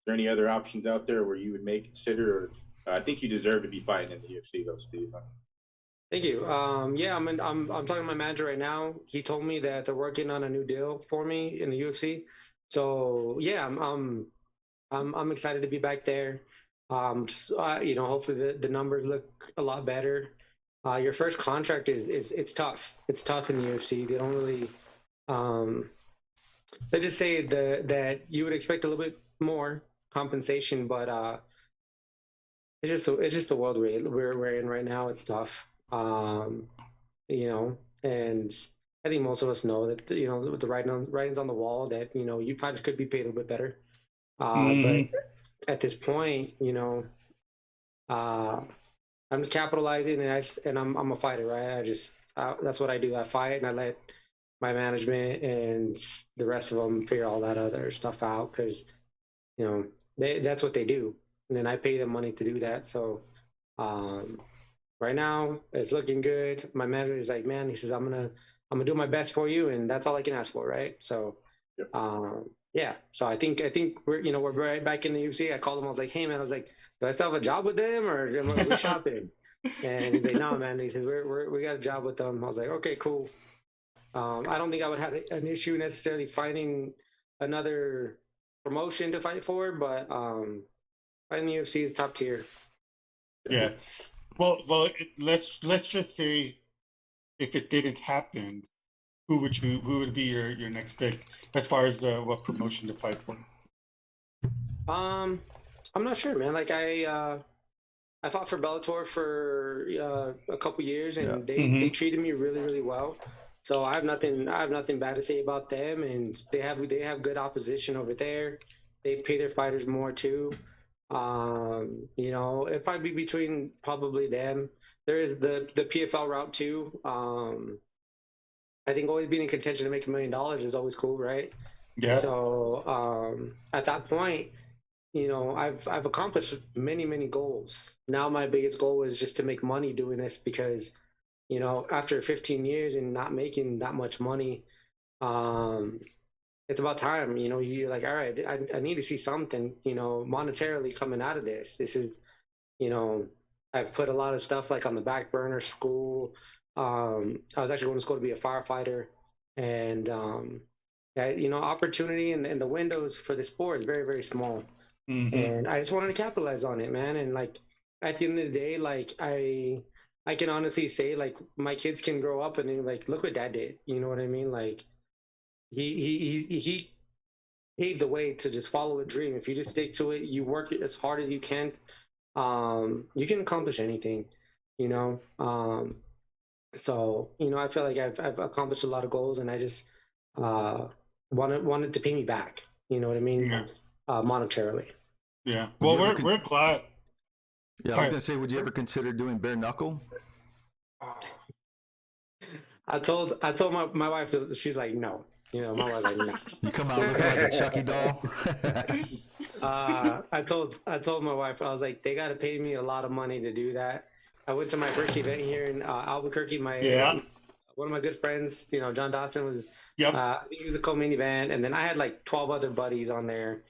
there any other options out there where you would consider? Or, I think you deserve to be fighting in the UFC, though, Steve. Thank you. Yeah, I'm talking to my manager right now. He told me that they're working on a new deal for me in the UFC. So yeah, I'm excited to be back there. Hopefully the numbers look a lot better. Your first contract it's tough. It's tough in the UFC. They don't really. They just say that you would expect a little bit more compensation, but it's just the world we're in right now. It's tough, and I think most of us know that with the writings on the wall that you probably could be paid a little bit better, but at this point, I'm just capitalizing, and I'm a fighter, right? That's what I do. I fight, and I let my management and the rest of them figure all that other stuff out because, that's what they do. And then I pay them money to do that. So right now it's looking good. My manager is like, man, he says, I'm gonna do my best for you. And that's all I can ask for. Right. So, yeah. So I think we're right back in the UFC. I called him. I was like, hey man, I was like, do I still have a job with them or are we shopping? And he's like, no, man. He says, we got a job with them. I was like, okay, cool. I don't think I would have an issue necessarily finding another promotion to fight for, but fighting the UFC is top tier. Yeah. Well, let's just say if it didn't happen, who would be your next pick as far as what promotion to fight for? I'm not sure, man. Like I fought for Bellator for a couple years, and they treated me really, really well. So I have nothing bad to say about them, and they have good opposition over there. They pay their fighters more too. It'd probably be between probably them. There is the PFL route too. I think always being in contention to make $1 million is always cool, right? Yeah. So at that point, I've accomplished many goals. Now my biggest goal is just to make money doing this because after 15 years and not making that much money, it's about time. You're like, all right, I need to see something, monetarily coming out of this. This is, I've put a lot of stuff like on the back burner, school. I was actually going to school to be a firefighter, and opportunity and the windows for the sport is very, very small. And I just wanted to capitalize on it, man. And like at the end of the day, like I can honestly say, like, my kids can grow up and they're like, look what dad did. You know what I mean? Like, he paved the way to just follow a dream. If you just stick to it, you work as hard as you can accomplish anything, So, I feel like I've accomplished a lot of goals, and I just wanted to pay me back. You know what I mean? Yeah. Monetarily. Yeah. Well, we're glad. Yeah, I was gonna say, would you ever consider doing bare knuckle? I told my wife, she's like, no. My wife's like, no. You come out looking like a Chucky doll. I told my wife, I was like, they got to pay me a lot of money to do that. I went to my first event here in Albuquerque. One of my good friends, John Dawson was. Yep. He was a co-main event, and then I had like 12 other buddies on there.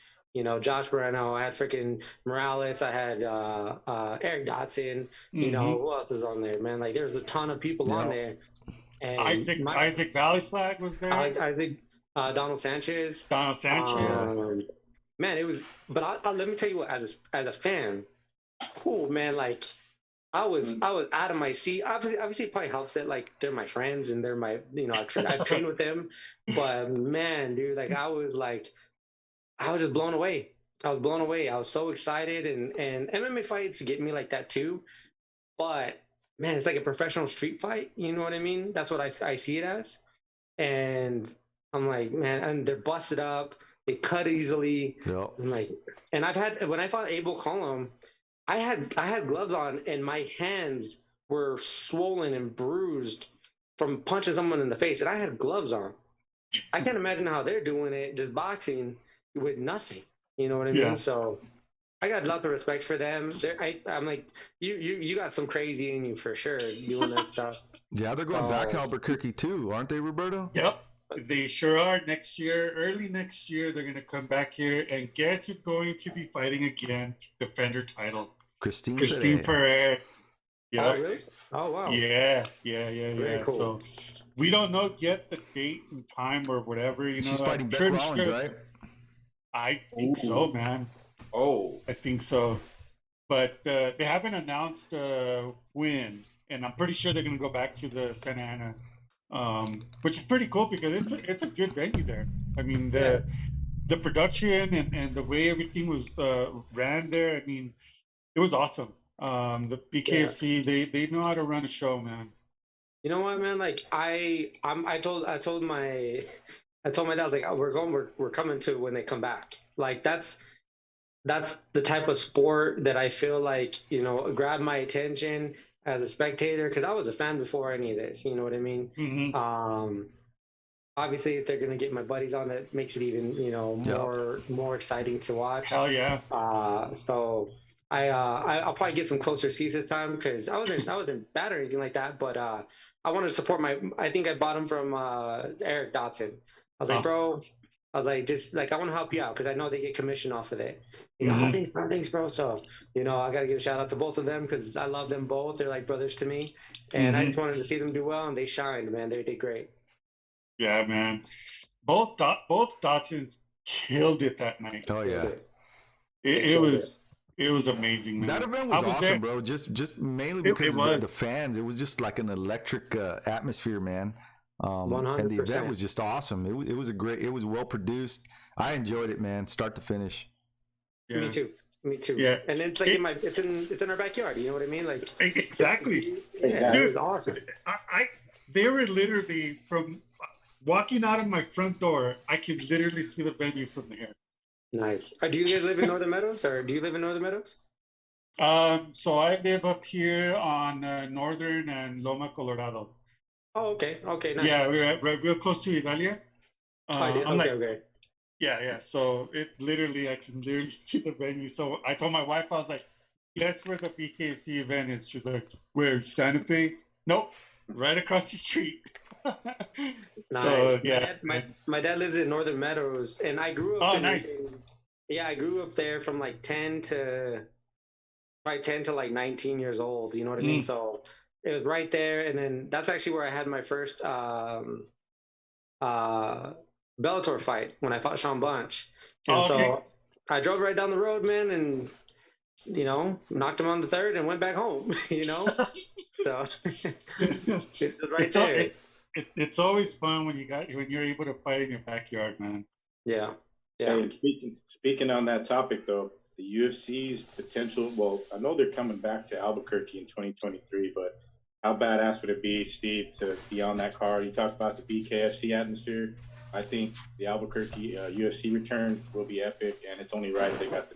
Josh Moreno, I had freaking Morales, I had Eric Dotson, who else was on there, man? Like, there's a ton of people on there. And Isaac Valley Flag was there. Isaac, Donald Sanchez. Man, it was, but let me tell you what, as a fan, cool, man, like, I was out of my seat. Obviously it probably helps that like they're my friends and they're my, I've trained with them, but man, dude, like I was just blown away. I was so excited, and MMA fights get me like that too. But man, it's like a professional street fight. You know what I mean? That's what I see it as. And I'm like, man, and they're busted up. It cut easily. Yep. And when I fought Abel Column, I had gloves on, and my hands were swollen and bruised from punching someone in the face, and I had gloves on. I can't imagine how they're doing it, just boxing with nothing. You know what I mean? So I got lots of respect for them. I'm like, you got some crazy in you for sure doing that stuff. Yeah, they're going back to Albuquerque too, aren't they, Roberto? Yep, they sure are. Next year, early next year, they're going to come back here, and guess who's going to be fighting again to defend her title? Christine Pereira. Yeah. Oh, really? Oh, wow. Yeah. Cool. So we don't know yet the date and time or whatever. You know, she's fighting Beck Rollins, right? I think so, man. Oh, I think so. But they haven't announced when, and I'm pretty sure they're going to go back to the Santa Ana, which is pretty cool because it's a good venue there. I mean, the production and the way everything was ran there, I mean, it was awesome. The BKFC, they know how to run a show, man. You know what, man? Like I told my dad, I was like, oh, we're coming to when they come back. Like that's the type of sport that I feel like, you know, grabbed my attention as a spectator, because I was a fan before any of this. You know what I mean? Mm-hmm. Obviously, if they're gonna get my buddies on, that makes it even, you know, more exciting to watch. Hell yeah. So I'll probably get some closer seats this time, because I wasn't bad or anything like that, but I wanted to support I think I bought him from Eric Dotson. I was like, bro, I was like, just like, I want to help you out because I know they get commission off of it. You know, thanks, bro. So, you know, I got to give a shout out to both of them because I love them both. They're like brothers to me. And I just wanted to see them do well, and they shined, man. They did great. Yeah, man. Both Dotsons killed it that night. Oh, yeah. It was amazing, man. That event was awesome, there, bro. Just mainly because of the fans. It was just like an electric atmosphere, man. 100%. And the event was just awesome. It was it was well produced. I enjoyed it, man, start to finish. Yeah. Me too. Yeah. And it's like it's in our backyard. You know what I mean? Like exactly. Yeah, dude, it was awesome. They were literally, from walking out of my front door, I could literally see the venue from here. Nice. Do you guys live in Northern Meadows, or do you live in Northern Meadows? So I live up here on Northern and Loma, Colorado. Oh, okay, nice. Yeah, we're real close to Italia. Okay. Yeah. So I can literally see the venue. So I told my wife, I was like, guess where the BKFC event is? She's like, where, Santa Fe? Nope, right across the street. Nice. So yeah, my dad lives in Northern Meadows, and I grew up. Oh, nice. I grew up there from like 10 to like 19 years old. You know what I mean? So it was right there, and then that's actually where I had my first Bellator fight when I fought Sean Bunch. And so I drove right down the road, man, and you know, knocked him on the third and went back home. You know, so it was right there. It's always fun when you're able to fight in your backyard, man. Yeah. Hey, speaking on that topic though, the UFC's potential. Well, I know they're coming back to Albuquerque in 2023, but how badass would it be, Steve, to be on that card? You talk about the BKFC atmosphere. I think the Albuquerque UFC return will be epic, and it's only right they got the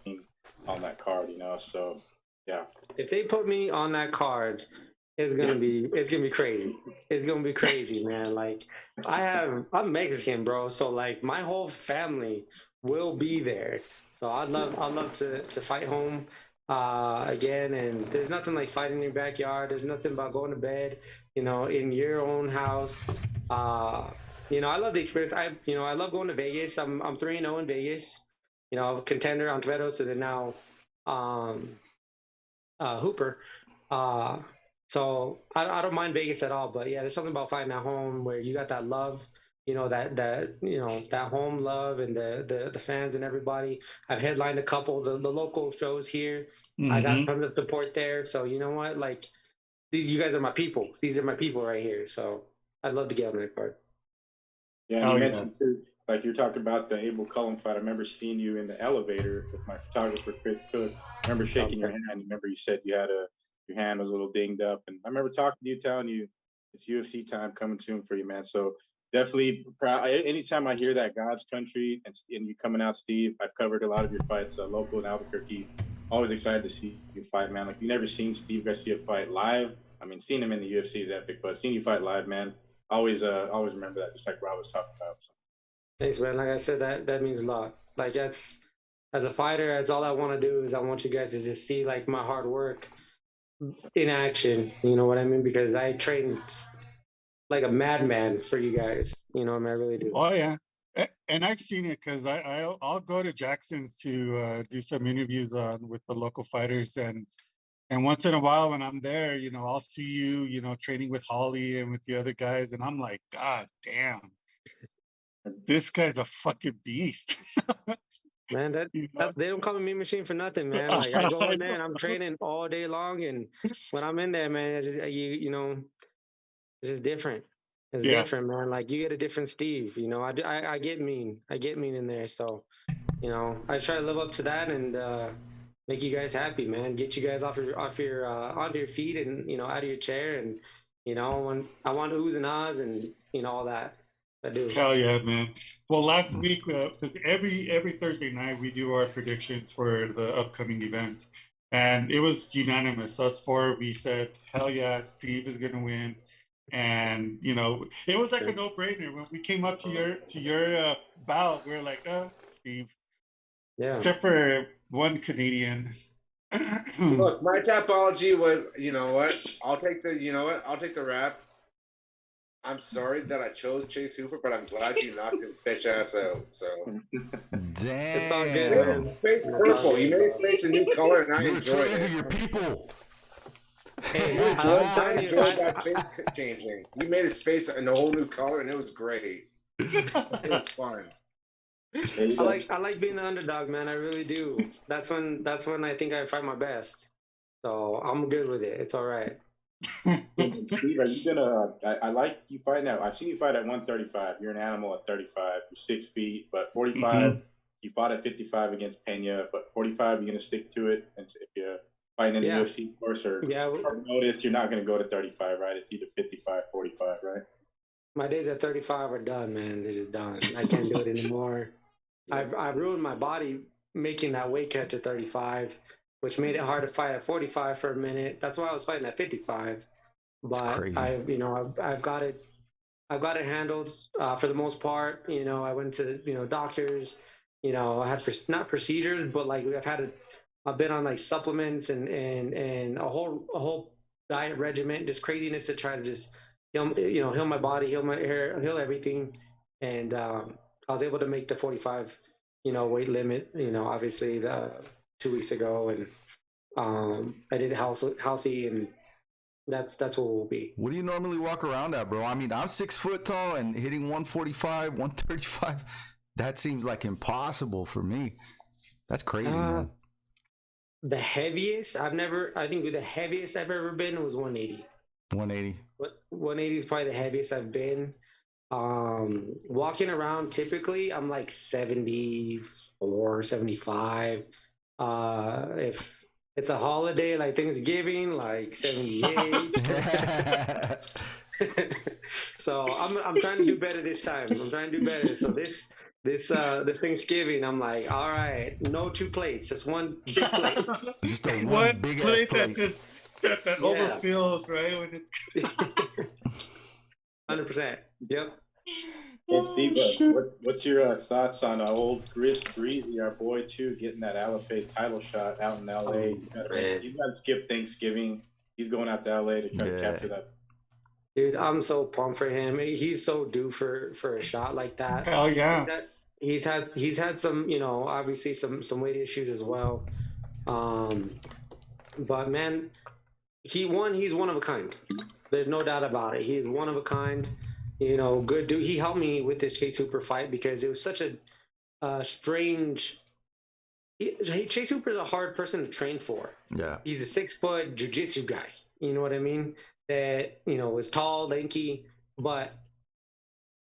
team on that card, you know. So, yeah. If they put me on that card, it's gonna be crazy. It's gonna be crazy, man. Like I'm Mexican, bro. So like my whole family will be there. So I'd love to fight home again. And there's nothing like fighting in your backyard. There's nothing about going to bed, you know, in your own house. You know, I love the experience. I love going to Vegas. I'm 3-0 in Vegas. You know, contender on Toretto, so then now Hooper. So I don't mind Vegas at all, but yeah, there's something about fighting at home where you got that love, you know, that you know, that home love and the fans and everybody. I've headlined a couple the local shows here. I got tons of support there. So you know what, like you guys are my people. These are my people right here. So I'd love to get on that card. Yeah, you mentioned too, like you're talking about the Abel Cullen fight. I remember seeing you in the elevator with my photographer Chris Cook. I remember shaking your hand. Remember you said you had your hand was a little dinged up, and I remember talking to you, telling you it's UFC time coming soon for you, man. So definitely proud. Anytime I hear that God's country and you coming out, Steve, I've covered a lot of your fights local in Albuquerque. Always excited to see you fight, man. Like, you never seen Steve Garcia fight live. I mean, seeing him in the UFC is epic, but seeing you fight live, man, always remember that, just like Rob was talking about. Thanks, man. Like I said, that means a lot. Like, that's, as a fighter, that's all I want to do is I want you guys to just see like my hard work in action. You know what I mean? Because I train like a madman for you guys. You know what I mean? I really do. Oh yeah, and I've seen it because I'll go to Jackson's to do some interviews with the local fighters, and once in a while when I'm there, you know, I'll see you, you know, training with Holly and with the other guys, and I'm like, God damn, this guy's a fucking beast. Man, they don't call me Mean Machine for nothing, man. Like, I go in there and I'm training all day long, and when I'm in there, man, it's just, you know, it's just different. It's different, man. Like, you get a different Steve. You know, I get mean. I get mean in there. So, you know, I try to live up to that and make you guys happy, man. Get you guys onto your feet and, you know, out of your chair, and, you know, I want oohs and ahs and, you know, all that. I do. Hell yeah, man. Well, last week, because every Thursday night we do our predictions for the upcoming events, and it was unanimous. Us four, we said, hell yeah, Steve is gonna win. And you know, it was like a no-brainer when we came up to your bout. We are like, Steve. Yeah. Except for one Canadian. Look, my topology was, you know what? I'll take the rap. I'm sorry that I chose Chase Hooper, but I'm glad you knocked his bitch ass out. So damn, it's all good, you man. made his face purple. You made his face a new color, and I enjoyed it. Your people. Hey, I enjoyed that face changing. You made his face in a whole new color, and it was great. It was fun. I like being the underdog, man. I really do. That's when I think I fight my best. So I'm good with it. It's all right. Steve, are you gonna? I like you fighting now. I've seen you fight at 135. You're an animal at 35. You're 6 feet, but 45. You fought at 55 against Pena, but 45, you're gonna stick to it. And if you're fighting in the UFC course or short notice, you're not gonna go to 35, right? It's either 55, 45, right? My days at 35 are done, man. They're just done. I can't do it anymore. I've ruined my body making that weight cut to 35, which made it hard to fight at 45 for a minute. That's why I was fighting at 55. But I've got it handled for the most part. You know, I went to doctors. You know, I had not procedures, but like I've been on like supplements and a whole diet regimen, just craziness to try to just heal my body, heal my hair, heal everything, and I was able to make the 45 weight limit. You know, obviously 2 weeks ago, and I did healthy, and that's what we'll be. What do you normally walk around at, bro? I mean, I'm 6 foot tall and hitting 145, 135. That seems like impossible for me. That's crazy, man. The heaviest I think the heaviest I've ever been was 180. 180. 180 is probably the heaviest I've been. Walking around, typically I'm like 74, 75. If it's a holiday like Thanksgiving, like 78. So I'm trying to do better this time. I'm trying to do better. So this Thanksgiving, I'm like, all right, no 2 plates, just one big plate. Just a one big plate plate that overfills, right? When it's 100%. Yep. Hey, Steve, what's your thoughts on old Chris Breezy, our boy, too, getting that LFA title shot out in LA? You got to skip Thanksgiving. He's going out to LA to try to capture that. Dude, I'm so pumped for him. He's so due for a shot like that. Hell yeah. He's had some, obviously some weight issues as well. But man, he's one of a kind. There's no doubt about it. He is one of a kind. Good dude. He helped me with this Chase Hooper fight because it was such a strange. Chase Hooper is a hard person to train for. Yeah. He's a 6 foot jiu-jitsu guy. You know what I mean? That is tall, lanky, but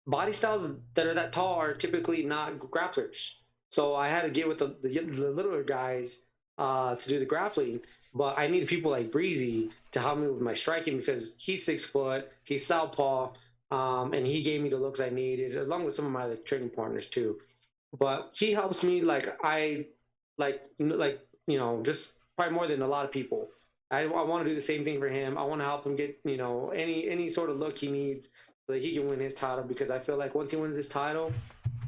body styles that are that tall are typically not grapplers. So I had to get with the littler guys to do the grappling, but I needed people like Breezy to help me with my striking because he's 6 foot, he's southpaw, and he gave me the looks I needed, along with some of my like, training partners too. But he helps me just probably more than a lot of people. I want to do the same thing for him. I want to help him get any sort of look he needs so that he can win his title, because I feel like once he wins his title,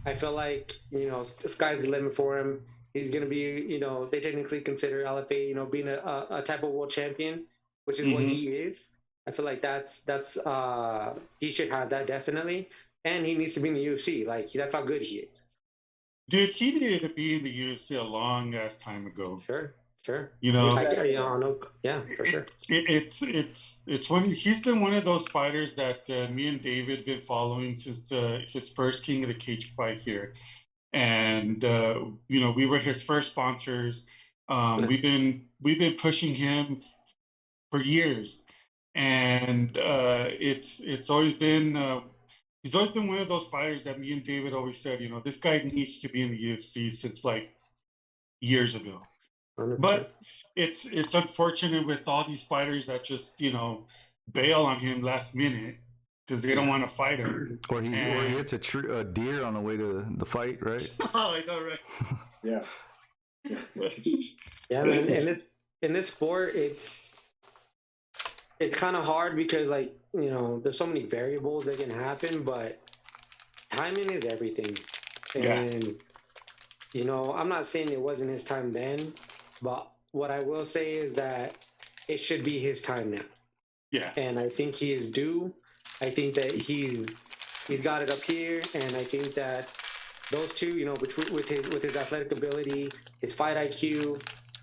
I feel like the sky's the limit for him. He's gonna be they technically consider LFA being a type of world champion, which is what he is. I feel like that's he should have that definitely, and he needs to be in the UFC. Like that's how good he is. Dude, he needed to be in the UFC a long ass time ago. Sure. Yeah, for sure. It's when he's been one of those fighters that me and David been following since his first King of the Cage fight here, and we were his first sponsors. We've been pushing him for years, and it's always been he's always been one of those fighters that me and David always said, this guy needs to be in the UFC since like years ago. 100%. But it's unfortunate with all these fighters that just bail on him last minute because they don't want to fight him. Or he hits a deer on the way to the fight, right? Oh, I know, right? Yeah. Yeah, man. In this sport, it's kind of hard because there's so many variables that can happen, but timing is everything. And I'm not saying it wasn't his time then, but what I will say is that it should be his time now. Yeah. And I think he is due. I think that he's got it up here, and I think that those two, with his athletic ability, his fight IQ,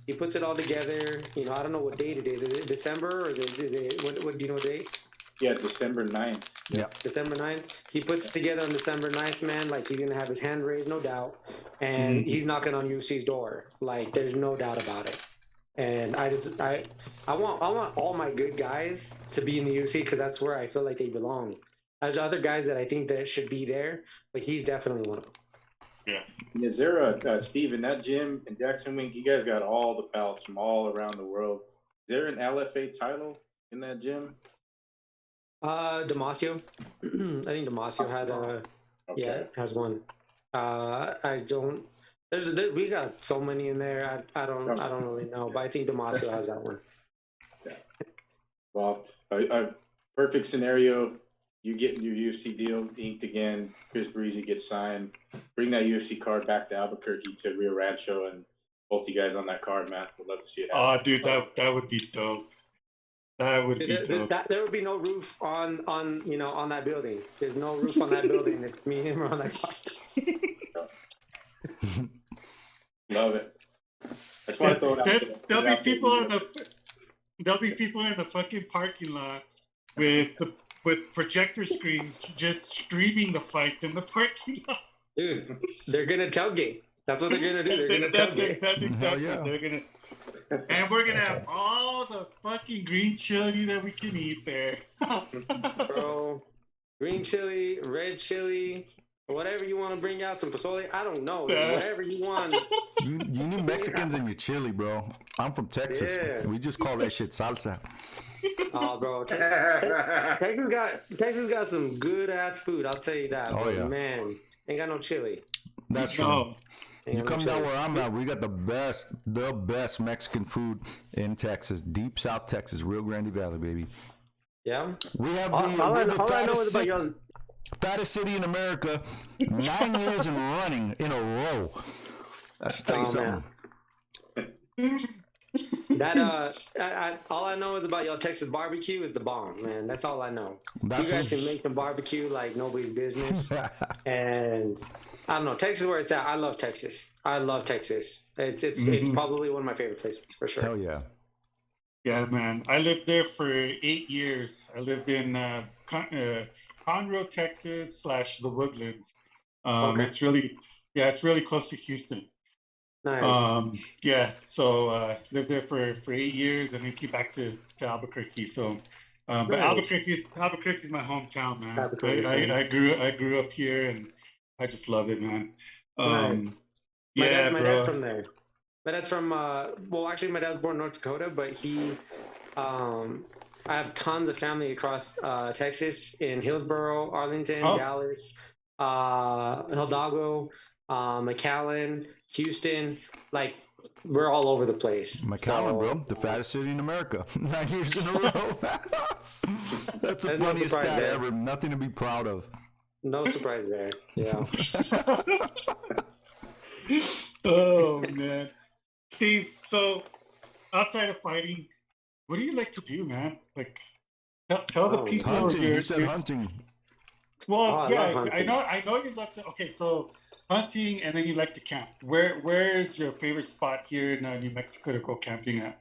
he puts it all together. I don't know what date it is. Is it December or is it what do you know date? Yeah, December 9th. Yeah. December 9th. He puts it together on December 9th, man. Like, he's going to have his hand raised, no doubt. And he's knocking on UFC's door. Like, there's no doubt about it. And I want all my good guys to be in the UFC because that's where I feel like they belong. There's other guys that I think that should be there, but he's definitely one of them. Yeah. Is there Steve, in that gym in Jackson Wink, you guys got all the belts from all around the world. Is there an LFA title in that gym? Damasio. I think Damasio has one. I don't. We got so many in there. I don't really know, but I think Damasio has that one. Yeah. Well, a perfect scenario. You get your UFC deal inked again. Chris Breezy gets signed. Bring that UFC card back to Albuquerque to Rio Rancho, and both you guys on that card, man. Would love to see it happen. Oh, dude, that would be dope. That would be dope. There would be no roof on that building. There's no roof on that building. It's me and him on that car. Love it. I just want to throw it out there. There'll be people in the fucking parking lot with projector screens just streaming the fights in the parking lot. Dude, they're gonna tailgate. That's what they're gonna do. They're gonna tailgate. That's exactly what they're gonna. And we're gonna have all the fucking green chili that we can eat there. Bro, green chili, red chili, whatever you want to bring out, some pozole. I don't know. Whatever you want. You need Mexicans in your chili, bro. I'm from Texas. Yeah. We just call that shit salsa. Oh, bro. Texas got some good ass food. I'll tell you that. Oh, yeah. Man, ain't got no chili. That's true. You come down where I'm at, we got the best Mexican food in Texas, deep South Texas, Rio Grande Valley, baby. Yeah. We have the fattest city in America, 9 years and running in a row. That should tell you something. All I know is about y'all Texas barbecue is the bomb, man. That's all I know. You guys can make some barbecue like nobody's business. And I don't know, Texas is where it's at. I love Texas. It's probably one of my favorite places for sure. Hell yeah. Yeah, man. I lived there for 8 years. I lived in Conroe, Texas / the Woodlands. Okay. It's really close to Houston. Nice. So lived there for 8 years and then came back to Albuquerque. So, but nice. Albuquerque's my hometown, man. I grew up here and I just love it, man. Nice. My dad's from there. My dad's from actually my dad's born in North Dakota, but he I have tons of family across Texas, in Hillsboro, Arlington, Dallas, Hidalgo, McAllen, Houston. Like, we're all over the place. McAllen, bro, the fattest city in America. 9 years in a row. That's the funniest stat ever. Nothing to be proud of. No surprise there. Yeah. Oh man, Steve. So outside of fighting, what do you like to do, man? Like, tell the people. Hunting. You said hunting. Well, yeah, I know you love to. Okay, so hunting, and then you like to camp. Where is your favorite spot here in New Mexico to go camping at?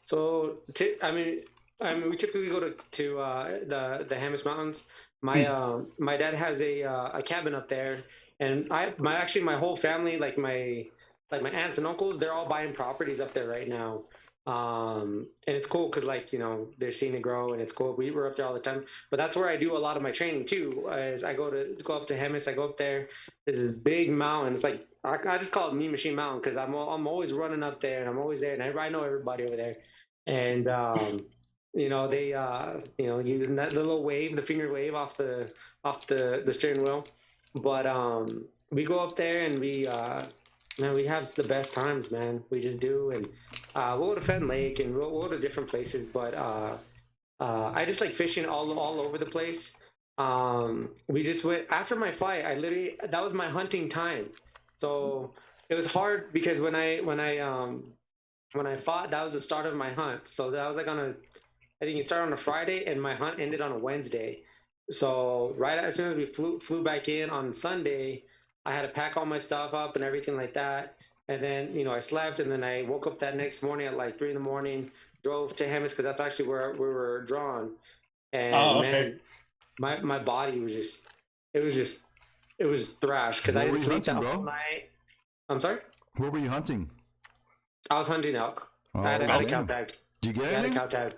So, I mean, we typically go to the Jemez Mountains. My dad has a cabin up there, and my whole family, like my aunts and uncles, they're all buying properties up there right now. And it's cool because, like, you know, they're seeing it grow, and it's cool. We're up there all the time, but that's where I do a lot of my training too. As I go up to Jemez, I go up there. There's this big mountain. It's like I just call it Mean Machine Mountain because I'm always running up there, and I'm always there, and I know everybody over there. And you know, they you know, using that little wave, the finger wave off the steering wheel. But we go up there, and man, we have the best times, man. We just do. And we'll go to Fenn Lake, and we'll go to different places. But I just like fishing all over the place. We just went after my fight. That was my hunting time. So it was hard because when I fought, that was the start of my hunt. So that was like I think it started on a Friday, and my hunt ended on a Wednesday. So right as soon as we flew back in on Sunday, I had to pack all my stuff up and everything like that. And then, you know, I slept, and then I woke up that next morning at like 3 a.m, drove to Jemez because that's actually where we were drawn. And man, my body was just, it was thrashed because I didn't sleep that whole night. I'm sorry? Where were you hunting? I was hunting elk. I had a cow tag. Did you get anything? I had a cow tag.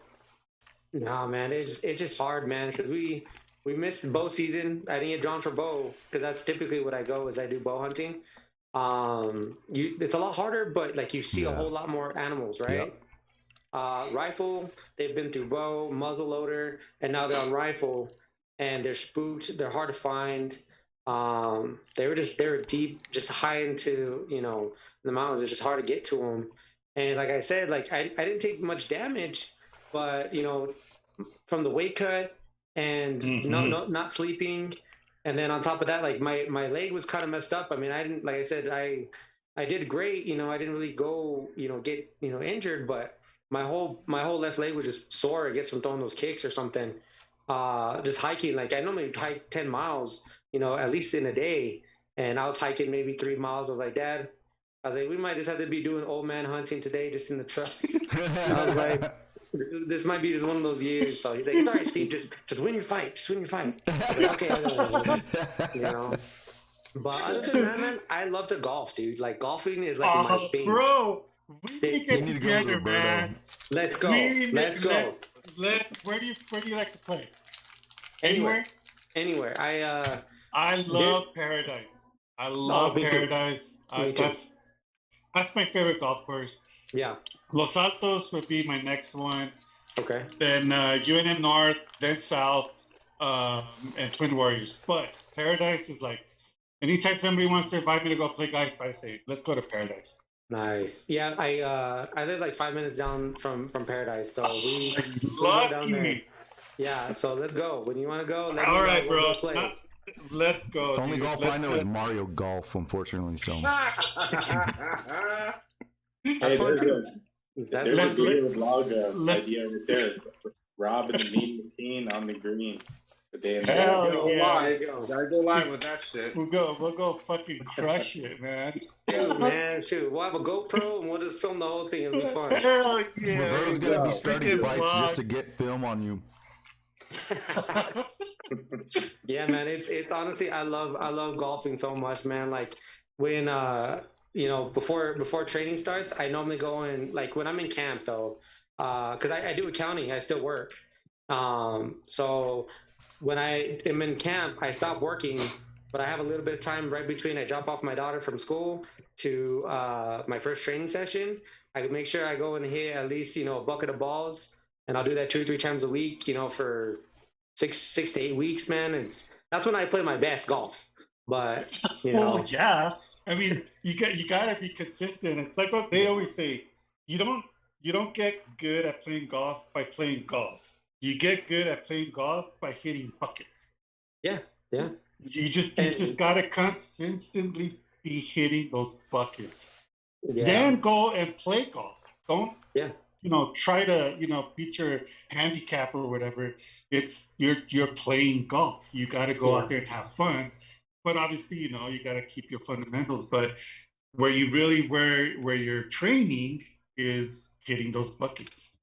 No, man, it's just hard, man, because we missed bow season. I didn't get drawn for bow because that's typically what I go is I do bow hunting. It's a lot harder, but like you see a whole lot more animals, right? Yep. Rifle, they've been through bow, muzzle loader, and now they're on rifle, and they're spooked. They're hard to find. They were deep, just high into, you know, the mountains. It's just hard to get to them. And like I said, like I didn't take much damage, but you know, from the weight cut and not sleeping, and then on top of that, like my leg was kind of messed up. I mean, I didn't, like I said, I did great. You know, I didn't really go, you know, get, you know, injured, but my whole left leg was just sore, I guess, from throwing those kicks or something. Just hiking, like I normally hike 10 miles, you know, at least in a day, and I was hiking maybe 3 miles. I was like, Dad, we might just have to be doing old man hunting today, just in the truck. I was like, this might be just one of those years. So he's like, it's all right, Steve, just win your fight. Just win your fight. I was like, okay. You know. But other than that, man, I love to golf, dude. Like, golfing is like my thing. Bro, we need to get together, man. Let's go. Let's go. Where do you like to play? Anywhere. I love Paradise. I love Paradise. That's my favorite golf course. Yeah. Los Altos would be my next one. Okay. Then UNM North, then South, and Twin Warriors. But Paradise is like, anytime somebody wants to invite me to go play golf, I say, let's go to Paradise. Nice. Yeah, I live like 5 minutes down from Paradise, so we go down there. Yeah, so let's go. When you want to go, all right, bro. Let's go. The only golf I know is Mario Golf, unfortunately. So. There's a video vlog idea right there. Rob and the Mean Machine on the green. Gotta go live with that shit. We'll go fucking crush it, man. Shoot. We'll have a GoPro and we'll just film the whole thing. It'll be fun. Hell yeah. Roberto's gonna be starting fights just to get film on you. Yeah, man. It's honestly, I love golfing so much, man. Like when you know, before training starts, I normally go in, like when I'm in camp though, because I do accounting, I still work. So when I am in camp, I stop working, but I have a little bit of time right between I drop off my daughter from school to my first training session. I make sure I go and hit at least, you know, a bucket of balls, and I'll do that 2 or 3 times a week, for 6 to 8 weeks, man. That's when I play my best golf. But well, yeah. I mean, you gotta be consistent. It's like what they always say: you don't get good at playing golf by playing golf. You get good at playing golf by hitting buckets. Yeah. You just gotta consistently be hitting those buckets. Yeah. Then go and play golf. Don't try to beat your handicap or whatever. It's you're playing golf. You got to go out there and have fun. But obviously, you got to keep your fundamentals. But where you're training is hitting those buckets.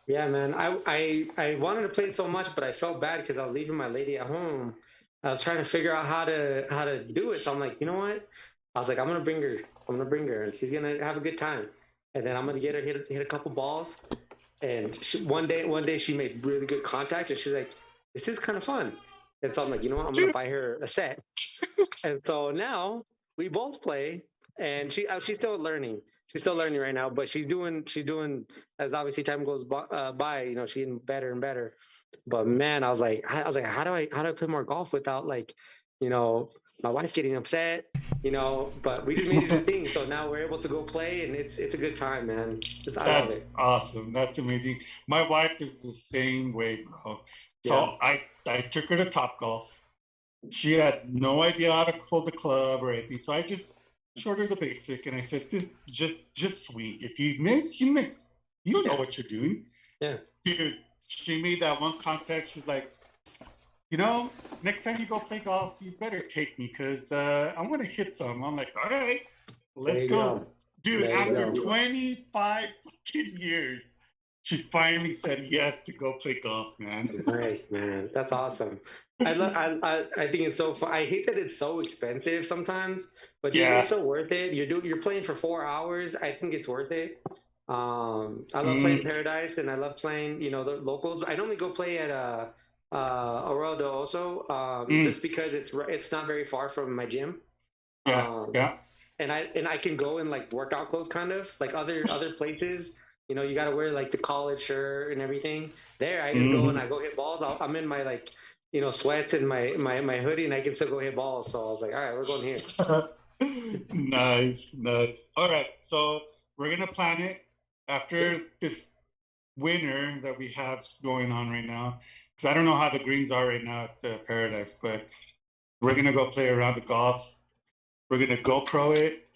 Yeah, man. I wanted to play it so much, but I felt bad because I was leaving my lady at home. I was trying to figure out how to do it. So I'm like, you know what? I was like, I'm gonna bring her, and she's gonna have a good time. And then I'm gonna get her hit a couple balls. And one day she made really good contact, and she's like, this is kind of fun. And so I'm like, you know what? I'm gonna buy her a set. And so now we both play, and she's still learning. She's still learning right now, but she's doing as obviously time goes by. She's getting better and better. But man, I was like, how do I play more golf without my wife getting upset, but we just made it a thing. So now we're able to go play, and it's a good time, man. I love it. Awesome. That's amazing. My wife is the same way, bro. So I took her to Topgolf. She had no idea how to hold the club or anything. So I just showed her the basic, and I said, "This just swing. If you miss, you miss. You don't know what you're doing." Yeah. Dude, she made that one contact. She's like, next time you go play golf, you better take me because I want to hit some. I'm like, all right, let's go. Dude, after 25 fucking years, she finally said yes to go play golf, man. Nice, man. That's awesome. I think it's so fun. I hate that it's so expensive sometimes, but it's so worth it. You're playing for 4 hours. I think it's worth it. I love playing Paradise, and I love playing, the locals. I normally go play at Arroyo de Oso, just because it's not very far from my gym. And I can go in like workout clothes, kind of like other places. You got to wear like the college shirt and everything. There, I just go and I go hit balls. I'm in my sweats and my hoodie, and I can still go hit balls. So I was like, all right, we're going here. Nice. All right, so we're gonna plan it after this winter that we have going on right now. Because I don't know how the greens are right now at Paradise, but we're going to go play around the golf. We're going to GoPro it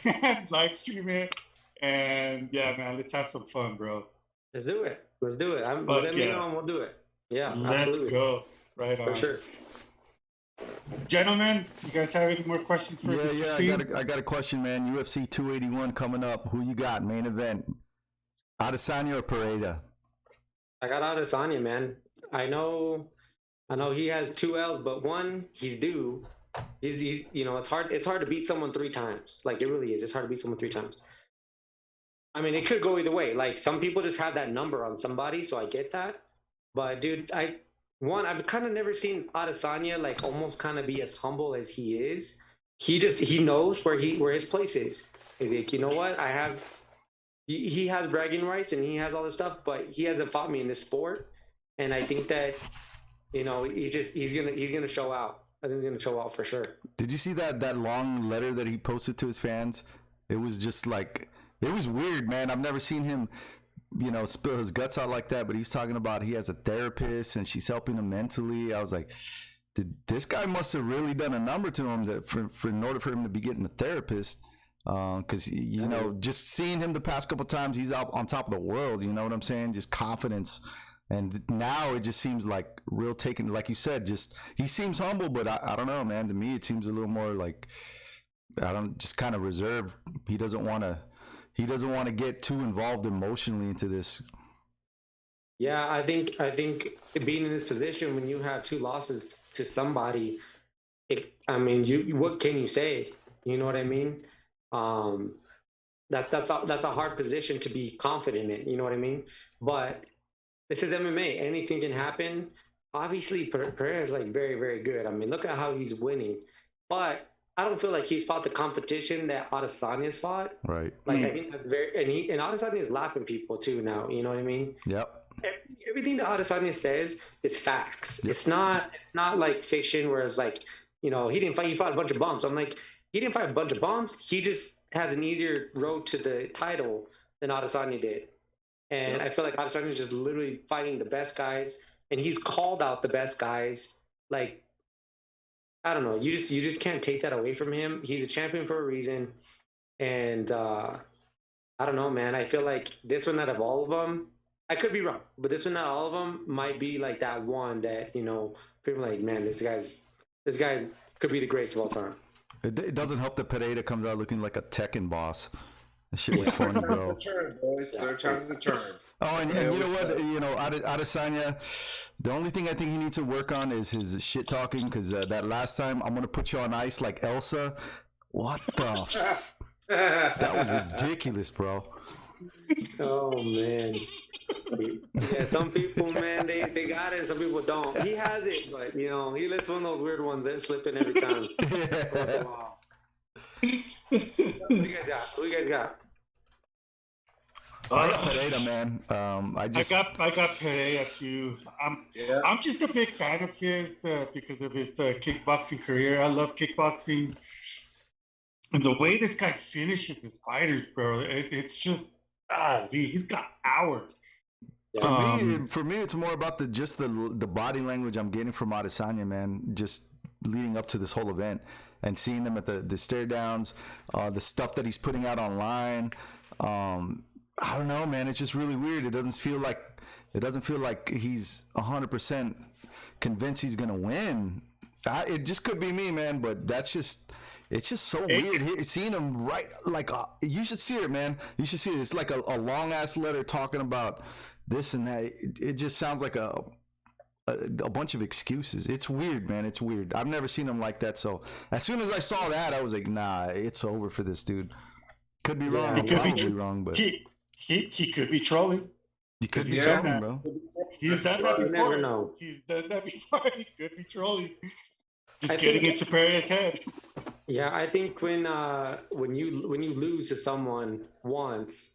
and live stream it. And yeah, man, let's have some fun, bro. Let's do it. Let me know and we'll do it. Yeah, let's absolutely. go. Right on. For sure. Gentlemen, you guys have any more questions for this? Yeah, I got a question, man. UFC 281 coming up. Who you got? Main event. Adesanya or Pereira? I got Adesanya, man. I know he has 2 L's, but one, he's due. He's it's hard to beat someone 3 times. Like, it really is. It's hard to beat someone 3 times. I mean, it could go either way. Like, some people just have that number on somebody, so I get that. But dude, I've kind of never seen Adesanya like almost kind of be as humble as he is. He knows where his place is. He's like, you know what? He has bragging rights and he has all this stuff, but he hasn't fought me in this sport. And I think that, he's gonna show out. I think he's gonna show out for sure. Did you see that long letter that he posted to his fans? It was just like, it was weird, man. I've never seen him, spill his guts out like that. But he's talking about he has a therapist and she's helping him mentally. I was like, this guy must have really done a number to him in order for him to be getting a therapist. Because just seeing him the past couple times, he's out on top of the world. You know what I'm saying? Just confidence. And now it just seems like real taken, like you said, he seems humble, but I don't know, man. To me, it seems a little more like, just kind of reserved. He doesn't want to get too involved emotionally into this. Yeah, I think being in this position when you have 2 losses to somebody, what can you say? You know what I mean? That's a hard position to be confident in. You know what I mean? But this is MMA. Anything can happen. Obviously, Pereira is like very, very good. I mean, look at how he's winning. But I don't feel like he's fought the competition that Adesanya's fought. Right. Like, I think that's and Adesanya is lapping people too now. You know what I mean? Yep. everything that Adesanya says is facts. Yep. It's not like fiction where it's like, he fought a bunch of bums. I'm like, he didn't fight a bunch of bums. He just has an easier road to the title than Adesanya did. And I feel like Adesanya is just literally fighting the best guys, and he's called out the best guys. Like, I don't know, you just can't take that away from him. He's a champion for a reason, and I don't know, man. I feel like this one out of all of them, I could be wrong, but this one out of all of them might be like that one that people are like, man, this guy could be the greatest of all time. It doesn't help that Pereira comes out looking like a Tekken boss. That shit was funny, bro. Turn, boys. Third time's the turn. Oh, and you know what? Adesanya, the only thing I think he needs to work on is his shit talking, because that last time, I'm going to put you on ice like Elsa. What the that was ridiculous, bro. Oh, man. Yeah, some people, man, they got it, and some people don't. He has it, but, he lets one of those weird ones that slip in every time. Who you guys got? I got Pereira, man. I got Pereira too. I'm just a big fan of his because of his kickboxing career. I love kickboxing, and the way this guy finishes his fighters, bro, it's just he's got power. For me, it's more about the body language I'm getting from Adesanya, man. Just leading up to this whole event and seeing them at the stare downs, the stuff that he's putting out online. I don't know, man. It's just really weird. It doesn't feel like he's 100% convinced he's gonna win. It just could be me, man. But it's just so weird. Seeing him you should see it, man. You should see it. It's like a long ass letter talking about this and that. It just sounds like a bunch of excuses. It's weird, man. It's weird. I've never seen him like that. So as soon as I saw that, I was like, nah, it's over for this dude. Could be wrong. Probably wrong, but. He could be trolling. He could be trolling, bro. He's done that before. You never know. He's done that before. He could be trolling. Just getting into Pereira's head. Yeah, I think when you lose to someone once,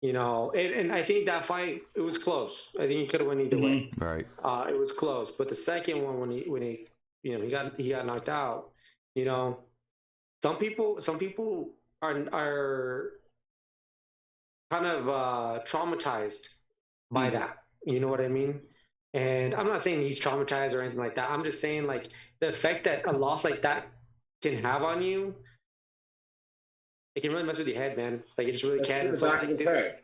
and I think that fight, it was close. I think he could have won either way. Right. It was close, but the second one when he got knocked out, some people are kind of traumatized by that. You know what I mean? And I'm not saying he's traumatized or anything like that. I'm just saying, like, the effect that a loss like that can have on you, it can really mess with your head, man. Like, it just really can. In the back of his head.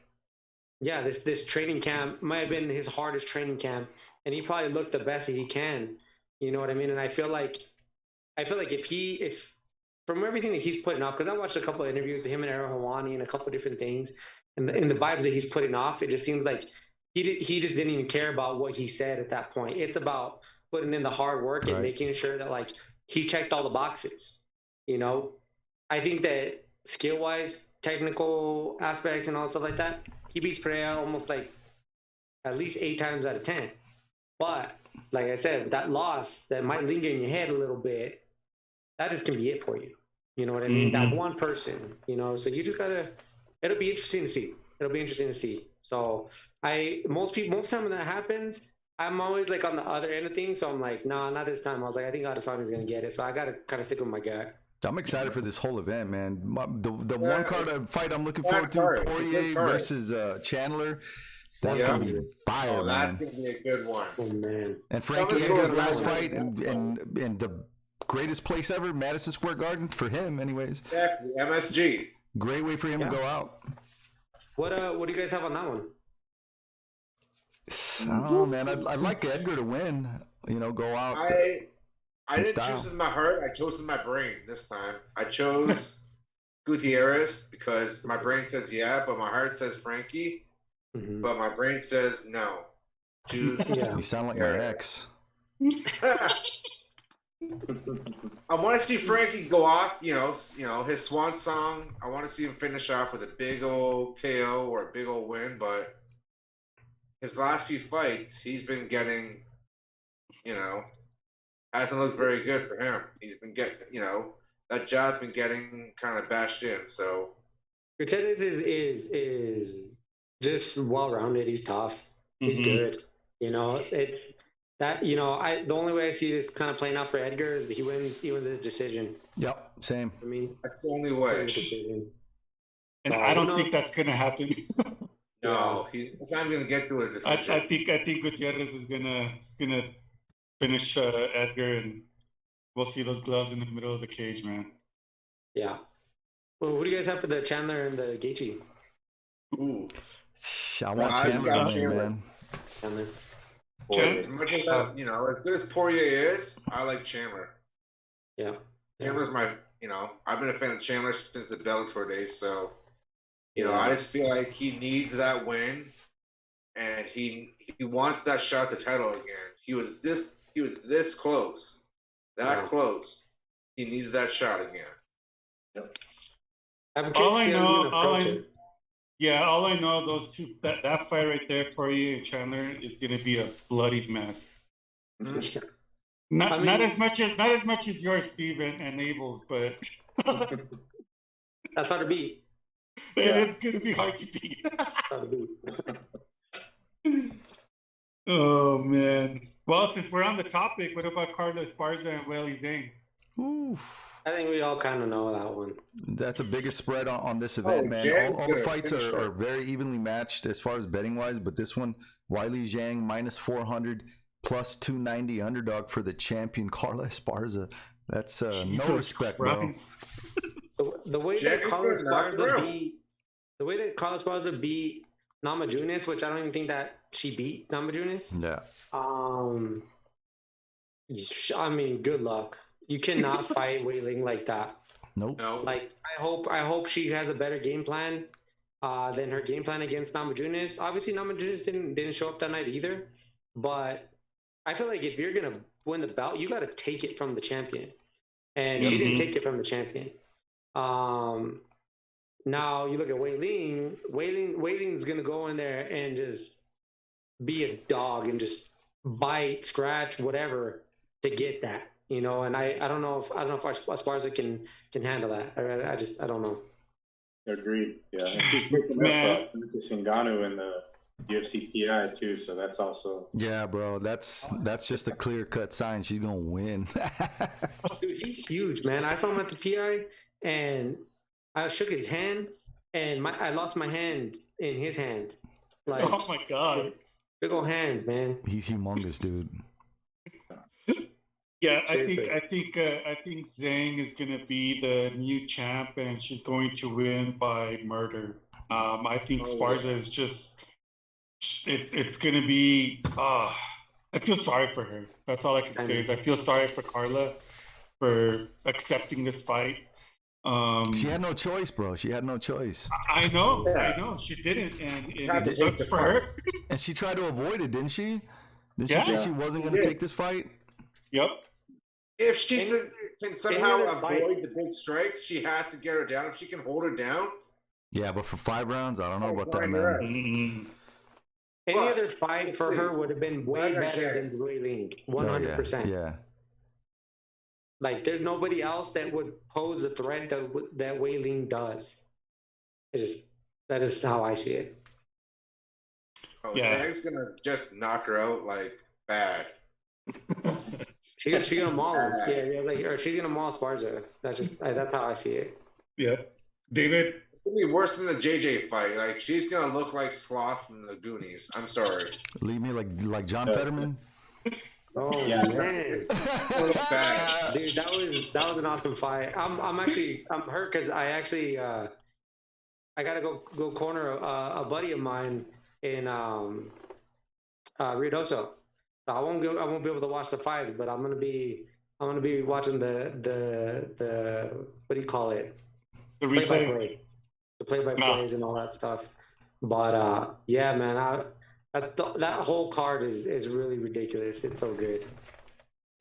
Yeah, this training camp might have been his hardest training camp, and he probably looked the best that he can. You know what I mean? And I feel like if from everything that he's putting off, because I watched a couple of interviews with him and Aaron Hawani and a couple of different things, and the vibes that he's putting off, it just seems like he just didn't even care about what he said at that point. It's about putting in the hard work and making sure that, like, he checked all the boxes. I think that skill-wise, technical aspects and all stuff like that, he beats Pereira almost like at least 8 times out of 10. But like I said, that loss that might linger in your head a little bit, that just can be it for you. You know what I mean? That one person, so you just gotta, it'll be interesting to see. So most time when that happens, I'm always like on the other end of things. So I'm like, nah, not this time. I was like, I think Adesanya's going to get it. So I got to kind of stick with my gut. I'm excited for this whole event, man. The one card fight I'm looking forward to, Poirier versus Chandler. That's going to be fire, man. That's going to be a good one. Oh, man. And Frankie Edgar's last fight and the greatest place ever, Madison Square Garden, for him anyways. Exactly, MSG. Great way for him to go out. What do you guys have on that one? I don't know, man. I'd like Edgar to win. Go out. I didn't choose with my heart. I chose with my brain this time. I chose Gutierrez because my brain says yeah, but my heart says Frankie. But my brain says no. Choose. You sound like my ex. I want to see Frankie go off. His swan song. I want to see him finish off with a big old KO or a big old win, but. His last few fights, he's been getting, hasn't looked very good for him. He's been getting, that jaw's been getting kind of bashed in. So, Gutierrez is just well-rounded. He's tough. He's good. You know, it's that, you know, the only way I see this kind of playing out for Edgar is he wins the decision. Yep, same. I mean, That's the only way. And So, I don't think that's gonna happen. No, he's not even gonna get to a decision. I think Gutierrez is gonna finish Edgar, and we'll see those gloves in the middle of the cage, man. Yeah. Well, who do you guys have for the Chandler and the Gaethje? Ooh. I want Chandler to win, man. Chandler. As much as that, you know, as good as Poirier is, I like Chandler. Yeah. Chandler's my, you know, I've been a fan of Chandler since the Bellator days, so you know, I just feel like he needs that win, and he wants that shot at the title again. He was this close, close. He needs that shot again. Yep. All I know, those two, that fight right there, Poirier and Chandler, is going to be a bloody mess. Mm-hmm. Not as much as yours, Steve and Abel's, but that's hard to beat. It's going to be hard to beat. Oh man. Well, since we're on the topic, what about Carlos Esparza and Weili Zhang? Oof. I think we all kind of know that one. That's the biggest spread on this event, man. All the fights are very evenly matched as far as betting wise, but this one, Weili Zhang -400 plus 290 underdog for the champion Carlos Esparza. That's no respect, bro. The way that Carlos Esparza beat Namajunas, which I don't even think that she beat Namajunas. Yeah. I mean, good luck. You cannot fight Weili like that. Nope. No. Like I hope she has a better game plan than her game plan against Namajunas. Obviously, Namajunas didn't show up that night either. But I feel like if you're gonna win the belt, you got to take it from the champion, and she didn't take it from the champion. Now you look at Weiling's gonna go in there and just be a dog and just bite, scratch, whatever to get that, you know. And I don't know if Esparza can handle that. I don't know. Agreed. Yeah, and she's picking up Ngannou in the UFC PI too, so that's also. Yeah, bro, that's just a clear cut sign she's gonna win. Dude, he's huge, man. I saw him at the PI and I shook his hand, and I lost my hand in his hand. Like, oh my god, big old hands, man. He's humongous, dude. Yeah, I think Zhang is gonna be the new champ, and she's going to win by murder. I think Esparza is just it's gonna be. I feel sorry for her. That's all I can say is I feel sorry for Carla for accepting this fight. She had no choice, bro. She had no choice. I know. She didn't, and it sucks for her. And she tried to avoid it, didn't she? Did she say she wasn't going to take this fight? Yep. If she can somehow avoid the big strikes, she has to get her down. If she can hold her down. Yeah, but for 5 rounds, I don't know about that, man. Any other fight for her would have been way better than Weili, 100%. Yeah. Like, there's nobody else that would pose a threat that Weili does. That is how I see it. Oh, yeah. Zhang's gonna just knock her out like bad. She's gonna maul her. Yeah, or she's gonna maul Esparza. That's how I see it. Yeah, David. It's gonna be worse than the JJ fight. Like, she's gonna look like Sloth from the Goonies. I'm sorry. Leave me like John Fetterman. Oh man, dude, that was an awesome fight. I'm hurt because I gotta go corner a buddy of mine in Ruidoso. So I won't be able to watch the fights, but I'm gonna be watching the what do you call it? The replay. The play-by-plays and all that stuff. But yeah, man, that whole card is really ridiculous. It's so good.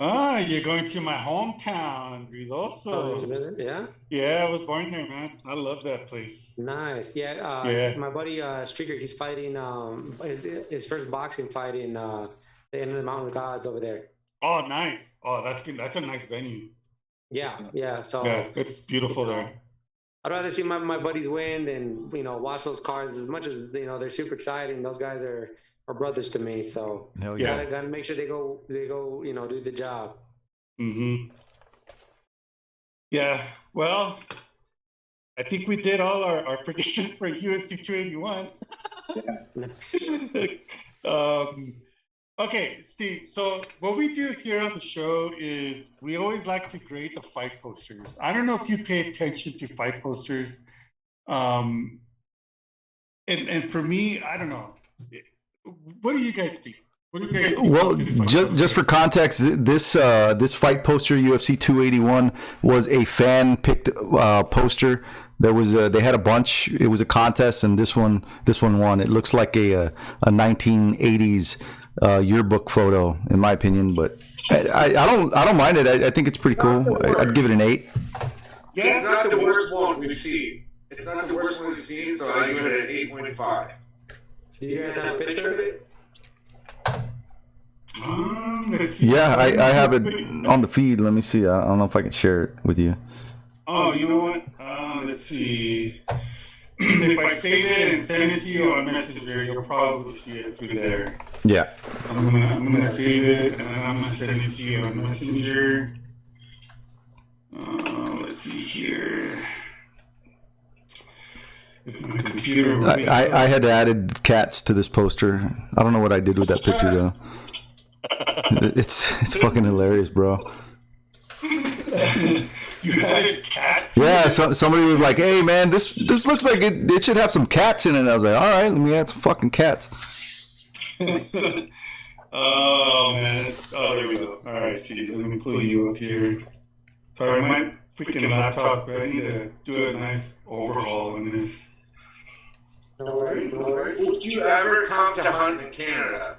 You're going to my hometown, Ruidoso. Oh, yeah? Yeah, I was born there, man. I love that place. Nice. Yeah, my buddy Streaker, he's fighting his first boxing fight in the End of the Mountain of Gods over there. Oh, nice. Oh, that's good. That's a nice venue. Yeah. So yeah, it's beautiful there. I'd rather see my buddies win than watch those cards as much as they're super exciting. Those guys are brothers to me. So Hell yeah. gotta make sure they go, do the job. Yeah. Well, I think we did all our predictions for UFC 281. Okay, Steve. So what we do here on the show is we always like to grade the fight posters. I don't know if you pay attention to fight posters. And for me, I don't know. What do you guys think? What do you guys think? Well, just for context, this fight poster, UFC 281, was a fan picked poster. They had a bunch. It was a contest, and this one won. It looks like a 1980s yearbook photo, in my opinion. But I don't mind it. I think it's pretty cool. I'd give it an 8. Yeah, it's not the worst one we've seen. It's not the worst one we've seen, so I give it an 8.5. Do you guys have a picture of it? Yeah, I have it on the feed. Let me see. I don't know if I can share it with you. Oh, you know what? Let's see. If I save it and send it to you on Messenger, you'll probably see it through there. Yeah. I'm gonna save it and then I'm gonna send it to you on Messenger. Let's see here. If my computer. I had added cats to this poster. I don't know what I did with that picture though. It's fucking hilarious, bro. You added cats? Yeah, somebody was like, "Hey, man, this looks like it should have some cats in it." And I was like, "All right, let me add some fucking cats." Oh man! Oh, there we go. All right, see, let me pull you up here. Sorry, my freaking laptop. I need to do a nice overhaul on this. No worries. Would you ever come to hunt in Canada?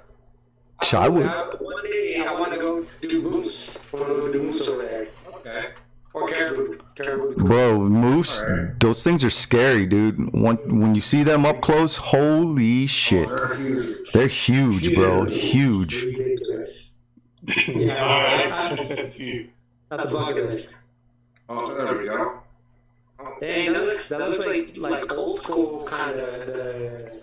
I would. One day I want to go do moose. I want to go do moose over there. Okay. Or caribou. Bro, moose, those things are scary, dude. When you see them up close, holy shit. They're huge, bro. Huge. Yeah, that's a bucket list. Oh, there we go. Dang, that looks like old school kind of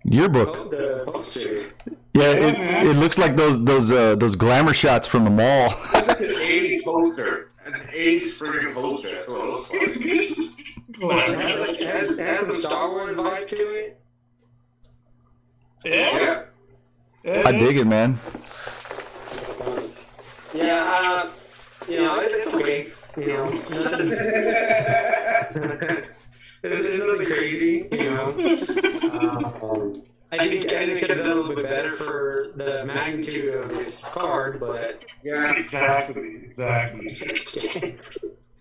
Yearbook. the poster. Yeah, it looks like those glamour shots from the mall. It's like an 80s poster. An 80s friggin' poster. That's what it looks like. It has some Star Wars vibe to it. Yeah. I dig it, man. Yeah, it's okay. Nothing. It's nothing crazy, I think it could have done a little bit better for the magnitude of this card, but Yeah. Exactly.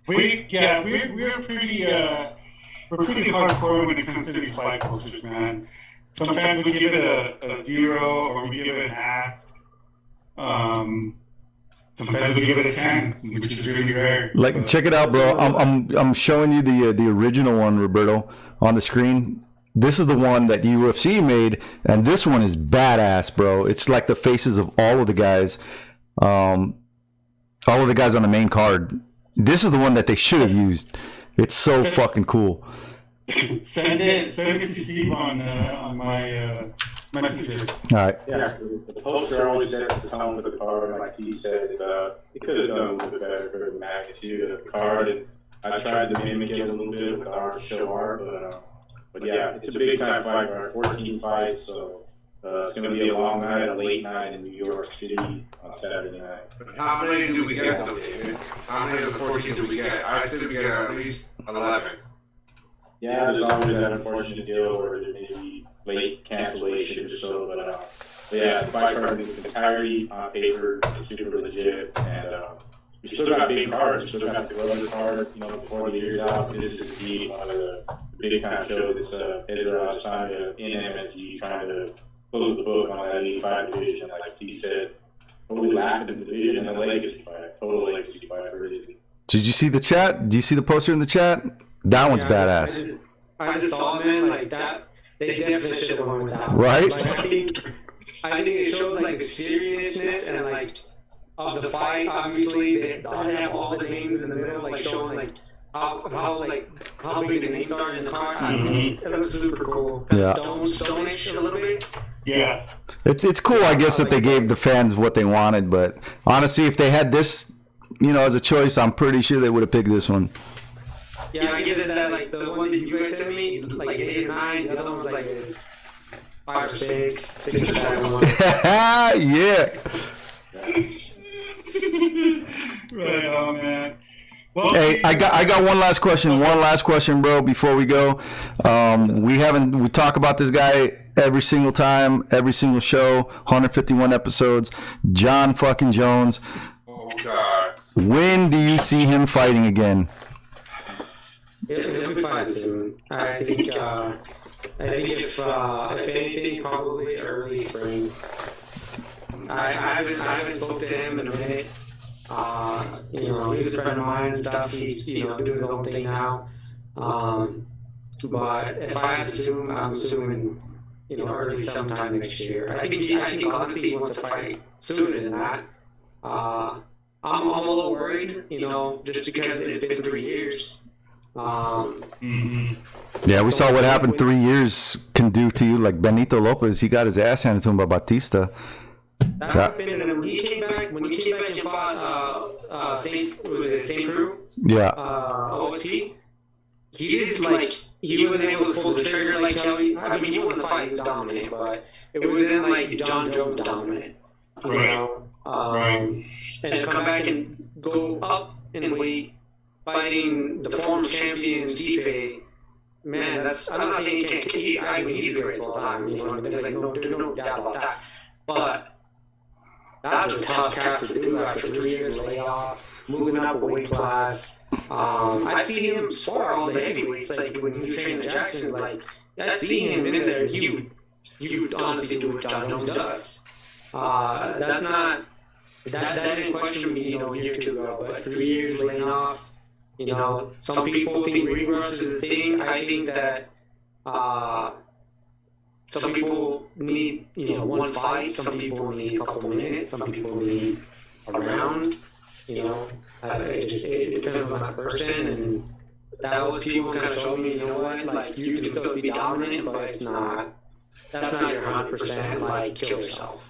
We're pretty hardcore when it comes to these fight posters, man. Sometimes we give it a 0 or we give it an half. Sometimes we give it a 10, which is really rare. Like, check it out, bro. I'm showing you the original one, Roberto, on the screen. This is the one that UFC made, and this one is badass, bro. It's like the faces of all of the guys, all of the guys on the main card. This is the one that they should have used. It's so fucking cool. Send it to Steve on my Messenger. All right. Yeah, the poster always sets the tone for the card, and like Steve said, it could have done a little bit better for the magnitude of the card, and I tried to mimic it a little bit with the art, show art, but yeah, it's a big time fight, right? 14 fights, so it's going to be a long night, a late night in New York City on Saturday night. How many do we get, though, David? How many of the 14 do we get? I said we get at least 11. Yeah, there's always that unfortunate deal where there may be late cancellation or so, but yeah, the fight card is entirely on paper, super legit, and we still got big cards. We still got the Glover card, before the year's out. This is indeed one of the big time shows. It's Ezra Adesanya in MSG trying to close the book on that 85 division, like Steve said. Totally lacking in the division and a legacy fight. Total legacy fight for Izzy. Did you see the chat? Do you see the poster in the chat? That one's badass. I just saw, man, like that. They definitely should have won with that. Right? Like, I think it showed like the seriousness and like of the fight. Obviously, they have all the names in the middle, like showing like how big the names are in the card. It looks super cool. Yeah. Stone-ish a little bit. Yeah. It's cool, I guess, that they gave the fans what they wanted. But honestly, if they had this, as a choice, I'm pretty sure they would have picked this one. Yeah, I get it. That like the one that you guys sent me, like 8 or 9. The other one's like 5 or 6, 6 or 7. Yeah. Right on, man. Well, Hey, I got one last question. One last question, bro. Before we go, we talk about this guy every single time, every single show. 151 episodes. John fucking Jones. Oh God. When do you see him fighting again? He'll be fine soon. I think if anything, probably early spring. I haven't spoken to him in a minute. He's a friend of mine and stuff. He's doing his own thing now. But if I had to assume, I'm assuming early sometime next year. I think honestly he wants to fight sooner than that. I'm a little worried, just because it's been 3 years. Yeah, we saw what happened 3 years can do to you. Like Benito Lopez, he got his ass handed to him by Batista. That happened, and when he came back and fought same crew, Yeah. OSP, he wasn't able to pull the trigger like how he won the fight, he was dominant, but it wasn't like John Jones dominant, Right. And to come back and go up in weight, fighting the former champion Stipe, man, I'm not saying he can't. He's the greatest of all time. There's no doubt about that. But that's a tough catch to do after 3 years of layoff, moving up a weight class. I'd see him spar all the heavyweights, like when he was training at Jackson. Like I'd see him in there. He would honestly do what John Jones does. That's not that didn't question me, a year or two ago. But 3 years laying off. Some people think ring rust is a thing. I think that some people need, one fight. Some people need a couple minutes. Some people need a round. It depends on that person. And that was people kind of showed me, like you can still be dominant, but it's not. That's not your 100%. Like kill yourself.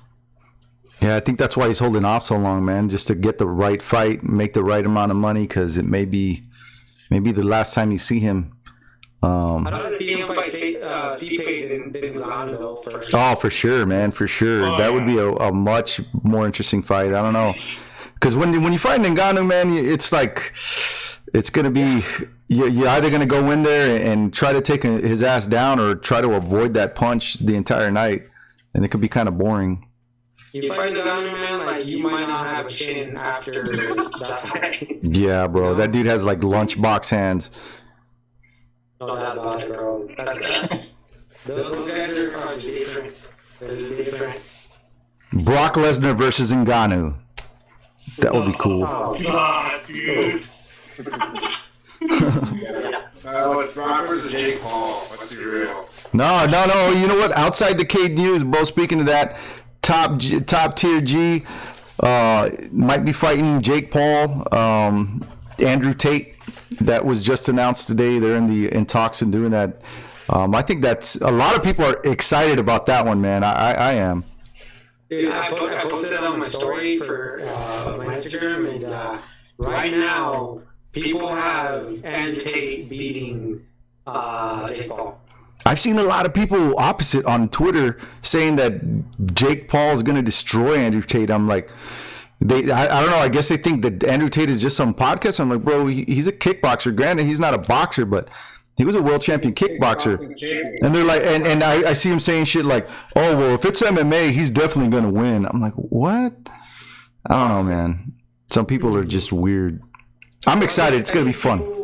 Yeah, I think that's why he's holding off so long, man, just to get the right fight, make the right amount of money, because it may be the last time you see him. I don't see him fight Stipe than Ngannou though first. Oh, for sure, man, for sure. That would be a much more interesting fight. I don't know, because when you fight Ngannou, man, it's like it's gonna be you're either gonna go in there and try to take his ass down or try to avoid that punch the entire night, and it could be kind of boring. You fight Ngannou, man, like you might not have a chin after that fight. Yeah, bro, that dude has like lunchbox hands. No doubt about it, bro. Those guys are different. They're different. Brock Lesnar versus Ngannou. That would be cool. Oh, God, dude. It's Brock versus Jake Paul. Let's be real. No. You know what? Outside the Cade news, bro. Speaking of that, top tier G might be fighting Jake Paul, Andrew Tate. That was just announced today. They're in talks and doing that. I think that's a lot of people are excited about that one, man. I am. Dude, I posted that on my story for my Instagram, and right now people have Andrew Tate beating Jake Paul. I've seen a lot of people opposite on Twitter saying that Jake Paul is going to destroy Andrew Tate. I'm like, I don't know. I guess they think that Andrew Tate is just some podcast. I'm like, bro, he's a kickboxer. Granted, he's not a boxer, but he was a world champion kickboxer. And they're like, and I see him saying shit like, oh, well, if it's MMA, he's definitely going to win. I'm like, what? I don't know, man. Some people are just weird. I'm excited. It's going to be fun.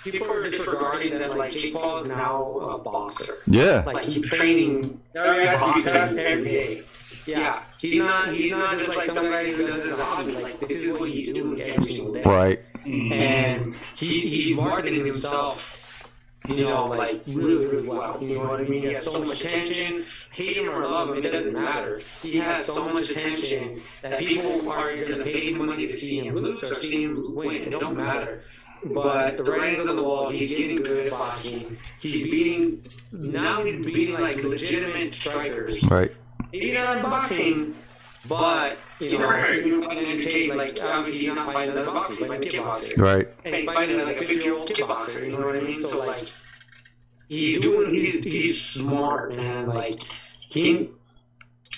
People are disregarding that, like, Jake Paul is now a boxer. Yeah. Like, he's training boxers every day. Yeah. He's not just like some guy who does it as a hobby. Like, this is what he's doing every single day. Right. And he's marketing himself, like, really, really well. You know what I mean? He has so much attention. Hate him or love him, it doesn't matter. He has so much attention that people are going to pay him money to see him lose or see him win. It don't matter. But the writing's on the wall. He's getting good at boxing. He's beating like legitimate strikers. Right. maybe not in boxing, but you know, you can entertain. Like obviously, he's not fighting another boxer, he's fighting a kickboxer, Right. and he's fighting like a 50-year-old kickboxer. You know what I mean? So like, he's smart, man. Like he.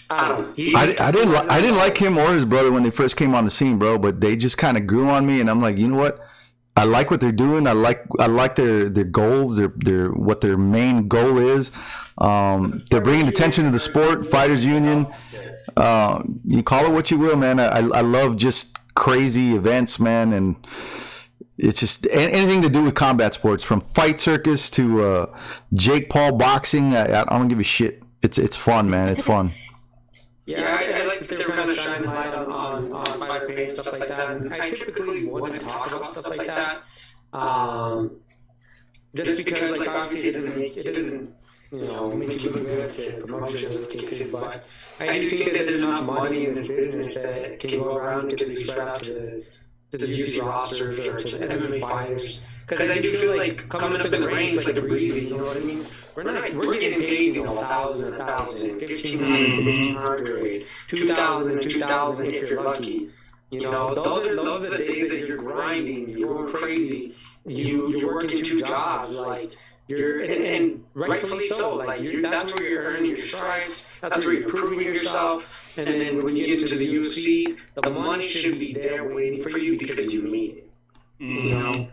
I don't know. I didn't like him or his brother when they first came on the scene, bro. But they just kind of grew on me, and I'm like, you know what? I like what they're doing. I like their goals. Their what their main goal is. They're bringing attention to the sport, fighters union. You call it what you will, man. I love just crazy events, man, and it's just anything to do with combat sports, from Fight Circus to Jake Paul boxing. I don't give a shit. It's fun, man. It's fun. Yeah, I like that they're kind of shining light on fighter pay and stuff like that. And I typically wouldn't talk about stuff like that, just because, like, obviously it doesn't make you look good to promotions or the cases. But I do think that there's enough money in this business that can go around and get to be spread out to the UFC rosters or to the MMA fighters. Because I do feel like coming up in the ranks like a breezy, you know what I mean? We're getting paid, 1,000, 1,500, 2,000, 2,000 if you're lucky. Those are the days that you're grinding, you're going crazy, you're working 2 jobs, like and rightfully so. Like that's where you're earning your stripes, that's where you're proving yourself, and then when you get into the UFC, the money should be there waiting for you because you need it.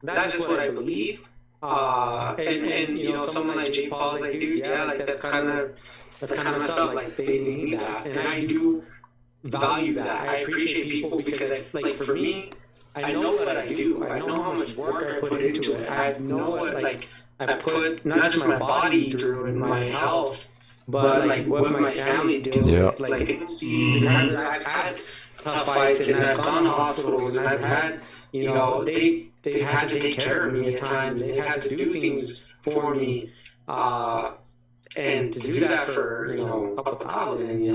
That's just what I believe. And someone like Jake Paul's like, dude, yeah, like that's kind of messed up. Like they need that, and I do value that. I appreciate people because, like, for me, I know what I do. I know how much work I put into it. I know what, like, I put not just my body through and my health, but like what my family deals with. Like the times that I've had tough fights and I've gone to hospitals and I've had, they've had to take care of me at times. They've had to do things for me, and to do that for a couple thousand,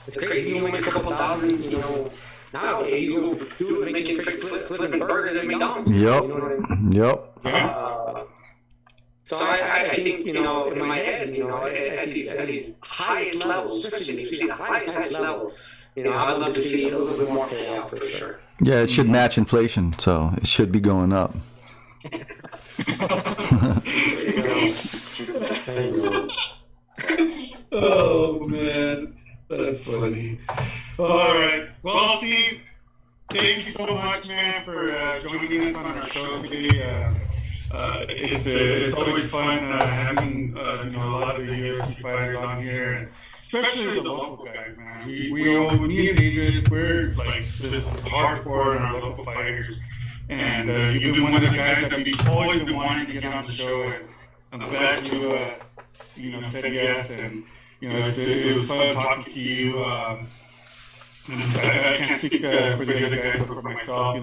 that's crazy. You make a couple thousand, nowadays you do it making flipping burgers at McDonald's. Yep. So I think, in my head, at these highest levels, especially if you see the highest level, I'd love to see a little bit more payout for sure. Yeah, it should match inflation, so it should be going up. Oh, man. That's funny. All right. Well, Steve, thank you so much, man, for joining us on our show today. It's always fun having a lot of the UFC fighters on here, and especially the local guys, man. Me and David, we're like just hardcore in our local fighters, and you've been one of the guys that we've always been wanting to get on the show, and I'm glad you said yes, and it was fun talking to you. I can't speak for the other guys, but for myself,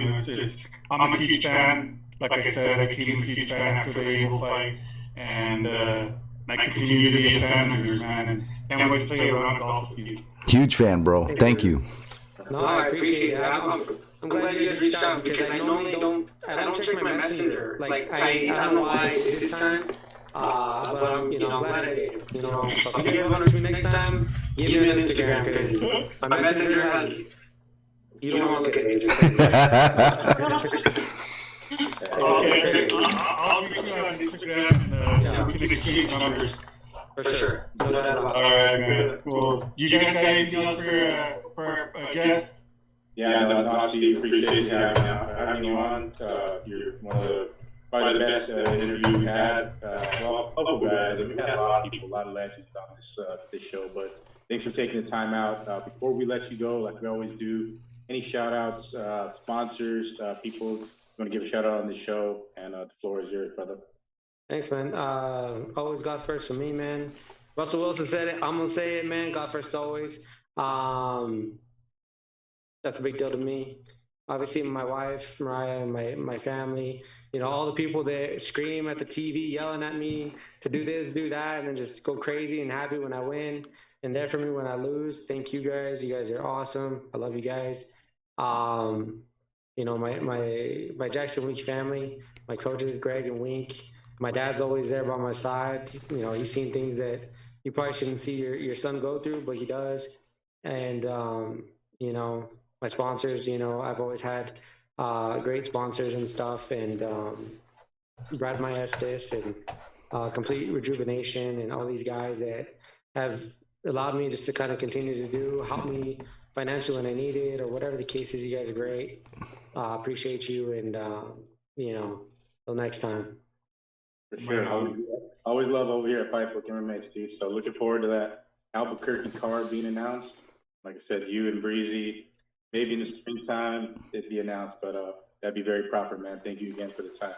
I'm a huge fan. Like I said, I became a huge fan after the Abel fight, and I continue to be a fan of yours, man, and can't wait to play a round of golf with you. Huge fan, bro. Thank you. No, I appreciate it. I'm glad you reached out because I normally don't check my messenger. Like I don't know why this time. But I'm glad I did. So if you ever want to next time, give me an Instagram because my messenger has. You don't want to look at it. Okay, I'll reach you on Instagram and we can exchange numbers. For sure. No doubt about it. All right, man. Well, you guys got anything else for a guest? Yeah, no, honestly, appreciate you having you on. You're one of the probably the best interview we had. Well, a couple guys. We had a lot of people, a lot of legends on this show. But thanks for taking the time out. Before we let you go, like we always do, any shout outs, sponsors, people want to give a shout out on the show, and the floor is yours, brother. Thanks, man. Always God first for me, man. Russell Wilson said it. I'm gonna say it, man. God first always. That's a big deal to me. Obviously, my wife, Mariah, and my family. All the people that scream at the TV, yelling at me to do this, do that, and then just go crazy and happy when I win, and there for me when I lose. Thank you guys. You guys are awesome. I love you guys. My Jackson Wink family, my coaches, Greg and Wink. My dad's always there by my side. He's seen things that you probably shouldn't see your son go through, but he does. And you know, my sponsors, you know, I've always had great sponsors and stuff, and Brad Maestas and Complete Rejuvenation and all these guys that have allowed me just to kind of continue to help me financially when I need it or whatever the case is. You guys are great. Appreciate you, and you know, till next time. For sure. Always love over here at FightBook MMA, Steve. So looking forward to that Albuquerque card being announced. Like I said, you and Breezy, maybe in the springtime it'd be announced, but that'd be very proper, man. Thank you again for the time.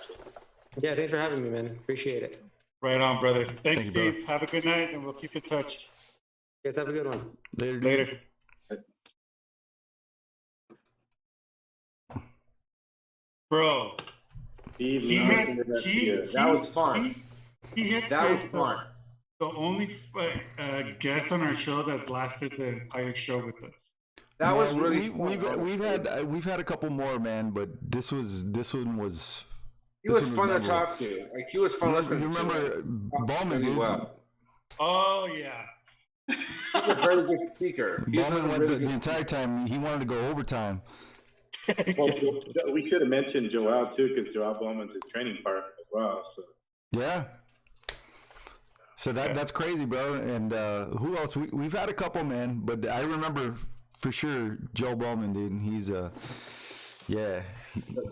Yeah, thanks for having me, man. Appreciate it. Right on, brother. Thanks, Thank you, Steve. brother. Have a good night, and we'll keep in touch. You guys have a good one. Later. Dude. Later. Bro, Steve, That was fun. He hit That was fun. the only guest on our show that lasted the entire show with us. That was really fun. We've had a couple more, man, but this one was. He was fun to talk to. Like, he was fun listening to. You remember Ballman, really dude? well. Oh yeah. He's a very good speaker. Ballman went the entire time. He wanted to go overtime. Well, we should have mentioned Joel too, because Joel Bowman's his training partner as well. So Yeah. So that's crazy, bro. And who else? We've had a couple, man, but I remember for sure Joe Bowman, dude. He's yeah.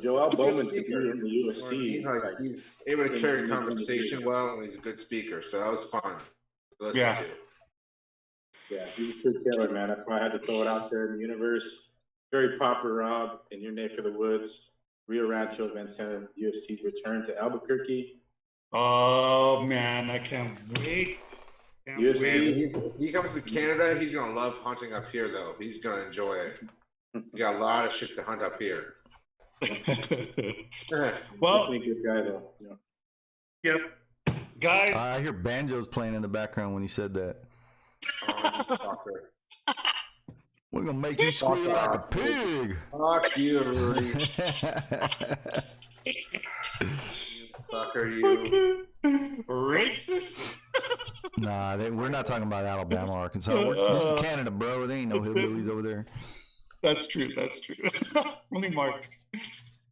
Joel Bowman could be in the UFC. He's able to carry conversation well, and he's a good speaker. So that was fun to listen to. Yeah, he's a good killer, man. That's why I had to throw it out there in the universe. Very popular, Rob, in your neck of the woods. Rio Rancho Event Center, UFC's return to Albuquerque. Oh man, I can't wait. Man, if he comes to Canada, he's gonna love hunting up here, though. He's gonna enjoy it. You got a lot of shit to hunt up here. Well, Definitely good guy, though. Yeah. yep, guys. I hear banjos playing in the background when you said that. We're gonna make you squeal like a pig. Fuck you, Rudy. Fucker, you. Racist. Nah, we're not talking about Alabama, Arkansas. This is Canada, bro. There ain't no hillbillies over there. That's true. That's true. Only Mark.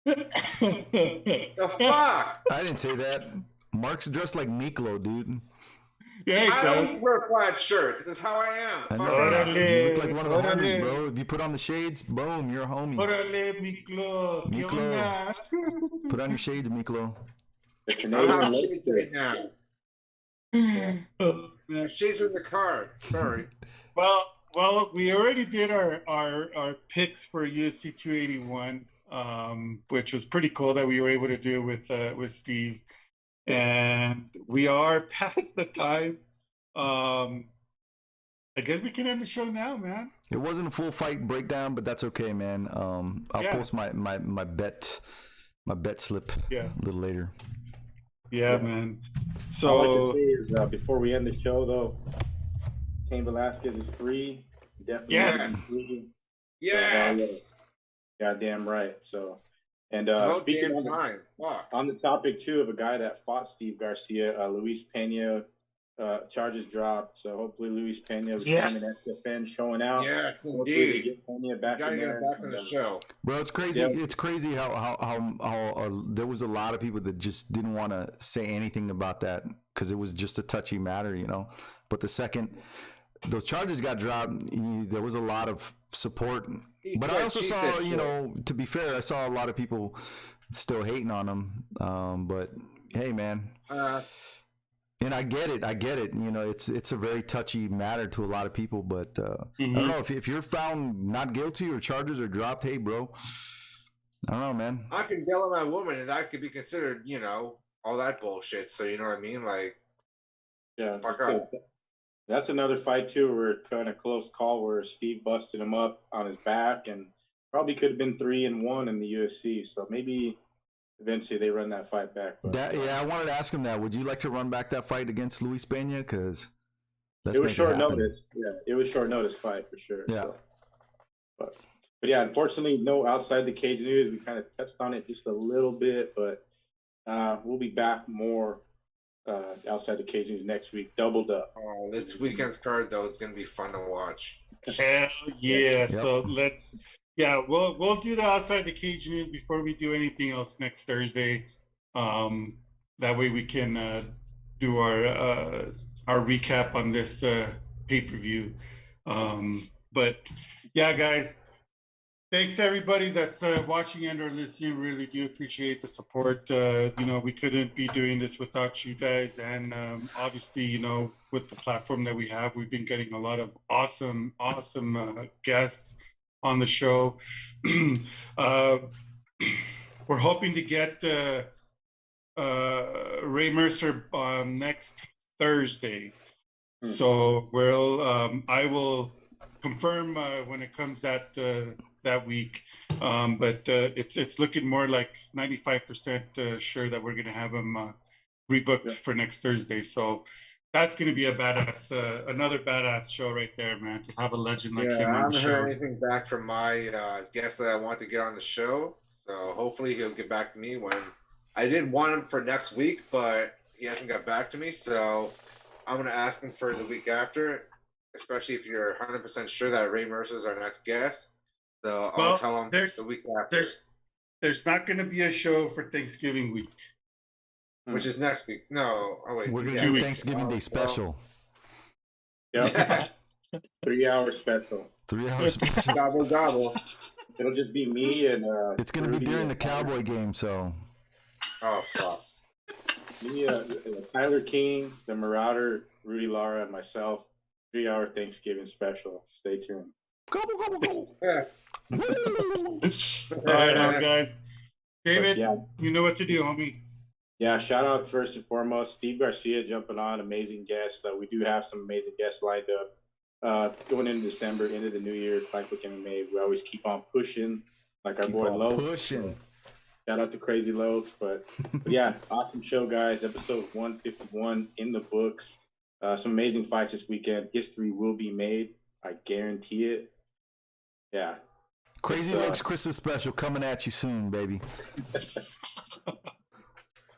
The fuck? I didn't say that. Mark's dressed like Miklo, dude. Yeah, he I does. always wear plaid shirts. This is how I am. I know. Fuck yeah. You look like one of the Orale. homies, bro. If you put on the shades, boom, you're a homie. Órale, Miklo. ¿Qué Miklo. onda? Put on your shades, Miklo. The I don't Canadian have Lake shades State. right now. Oh, My man. shades are in the car. Sorry. Well, we already did our picks for UFC 281, which was pretty cool that we were able to do with Steve, and we are past the time. I guess we can end the show now, man. It wasn't a full fight breakdown, but that's okay, man. I'll Yeah. post my bet slip Yeah. a little later. Yeah, man. All I So can say is, before we end the show, though, Cain Velasquez is free. Definitely. Yes. Free. Yes. Goddamn right. So, and It's about speaking damn on, time. Fuck. on the topic too of a guy that fought Steve Garcia, Luis Pena, charges dropped. So hopefully Luis Pena with Yes. Simon SFN showing out. Yes, Hopefully they indeed. get Pena back Gotta in get there. him back on the show. Bro, it's crazy. Yep. It's crazy how there was a lot of people that just didn't want to say anything about that because it was just a touchy matter, you know. But the second those charges got dropped, there was a lot of support. But I also saw, you know, to be fair, I saw a lot of people still hating on him. But hey, man. And I get it. You know, it's a very touchy matter to a lot of people. But I don't know if you're found not guilty or charges are dropped. Hey, bro, I don't know, man. I can yell at my woman, and that could be considered, you know, all that bullshit. So you know what I mean? Like, Yeah, fuck up. that's another fight too, where it kind of close call where Steve busted him up on his back, and probably could have been 3-1 in the UFC. So maybe eventually they run that fight back. But I wanted to ask him that. Would you like to run back that fight against Luis Pena? Because it was short notice. Yeah, it was short notice fight for sure. Yeah. So. But yeah, unfortunately, no outside the cage news. We kind of touched on it just a little bit, but we'll be back more outside the cage news next week, doubled up. Oh, this weekend's card though is gonna be fun to watch. Hell yeah! Yep. So we'll do the outside the cage news before we do anything else next Thursday. That way we can do our recap on this pay-per-view. But yeah, guys, thanks everybody that's watching and or listening. Really do appreciate the support. We couldn't be doing this without you guys, and obviously, with the platform that we have, we've been getting a lot of awesome guests on the show. We're hoping to get Ray Mercer next Thursday. So I will confirm when it comes that week, but it's looking more like 95% sure that we're going to have him rebooked for next Thursday. So that's going to be another badass show right there, man, to have a legend like him on the show. I haven't heard anything back from my guest that I want to get on the show, so hopefully he'll get back to me when I did want him for next week, but he hasn't got back to me, so I'm going to ask him for the week after, especially if you're 100% sure that Ray Mercer is our next guest. So I'll tell him the week after. There's not going to be a show for Thanksgiving week. Which is next week. No, wait. We're going to do Thanksgiving Day special. Yep. 3 hour special. 3 hours special. Gobble. It'll just be me and it's going to be during the Cowboy game, so. Oh, fuck. Me, Tyler King, the Marauder, Rudy Lara, and myself. 3 hour Thanksgiving special. Stay tuned. Go. Yeah. All right, guys. David, you know what to do, homie. Yeah, shout out first and foremost, Steve Garcia jumping on, amazing guest. We do have some amazing guests lined up. Going into December, into the new year, FightBook MMA, we always keep on pushing, like our boy Lowe. Pushing. Shout out to Crazy Lowe. But yeah, awesome show, guys. Episode 151 in the books. Some amazing fights this weekend. History will be made. I guarantee it. Yeah. Crazy Lowe's Christmas special coming at you soon, baby.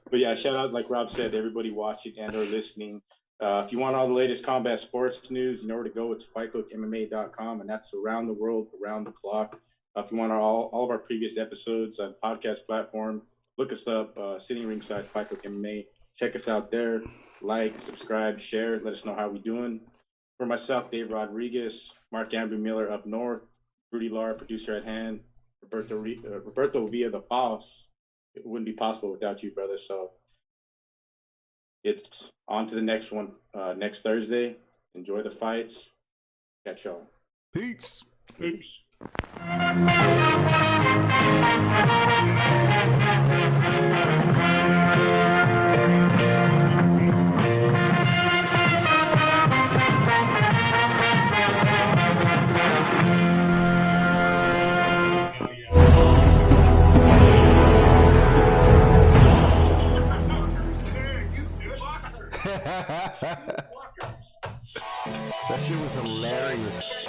But yeah, shout out, like Rob said, to everybody watching and or listening. If you want all the latest combat sports news, you know where to go. It's FightBookMMA.com, and that's around the world, around the clock. If you want all of our previous episodes on podcast platform, look us up, Sitting Ringside, FightBook MMA. Check us out there. Like, subscribe, share. Let us know how we're doing. For myself, Dave Rodriguez, Mark Andrew Miller up north, Rudy Lara, producer at hand, Roberto Villa, the boss. It wouldn't be possible without you, brother. So it's on to the next one next Thursday. Enjoy the fights. Catch y'all. Peace. That shit was hilarious.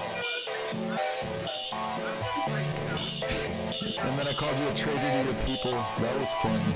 And then I called you a traitor to your people. That was funny.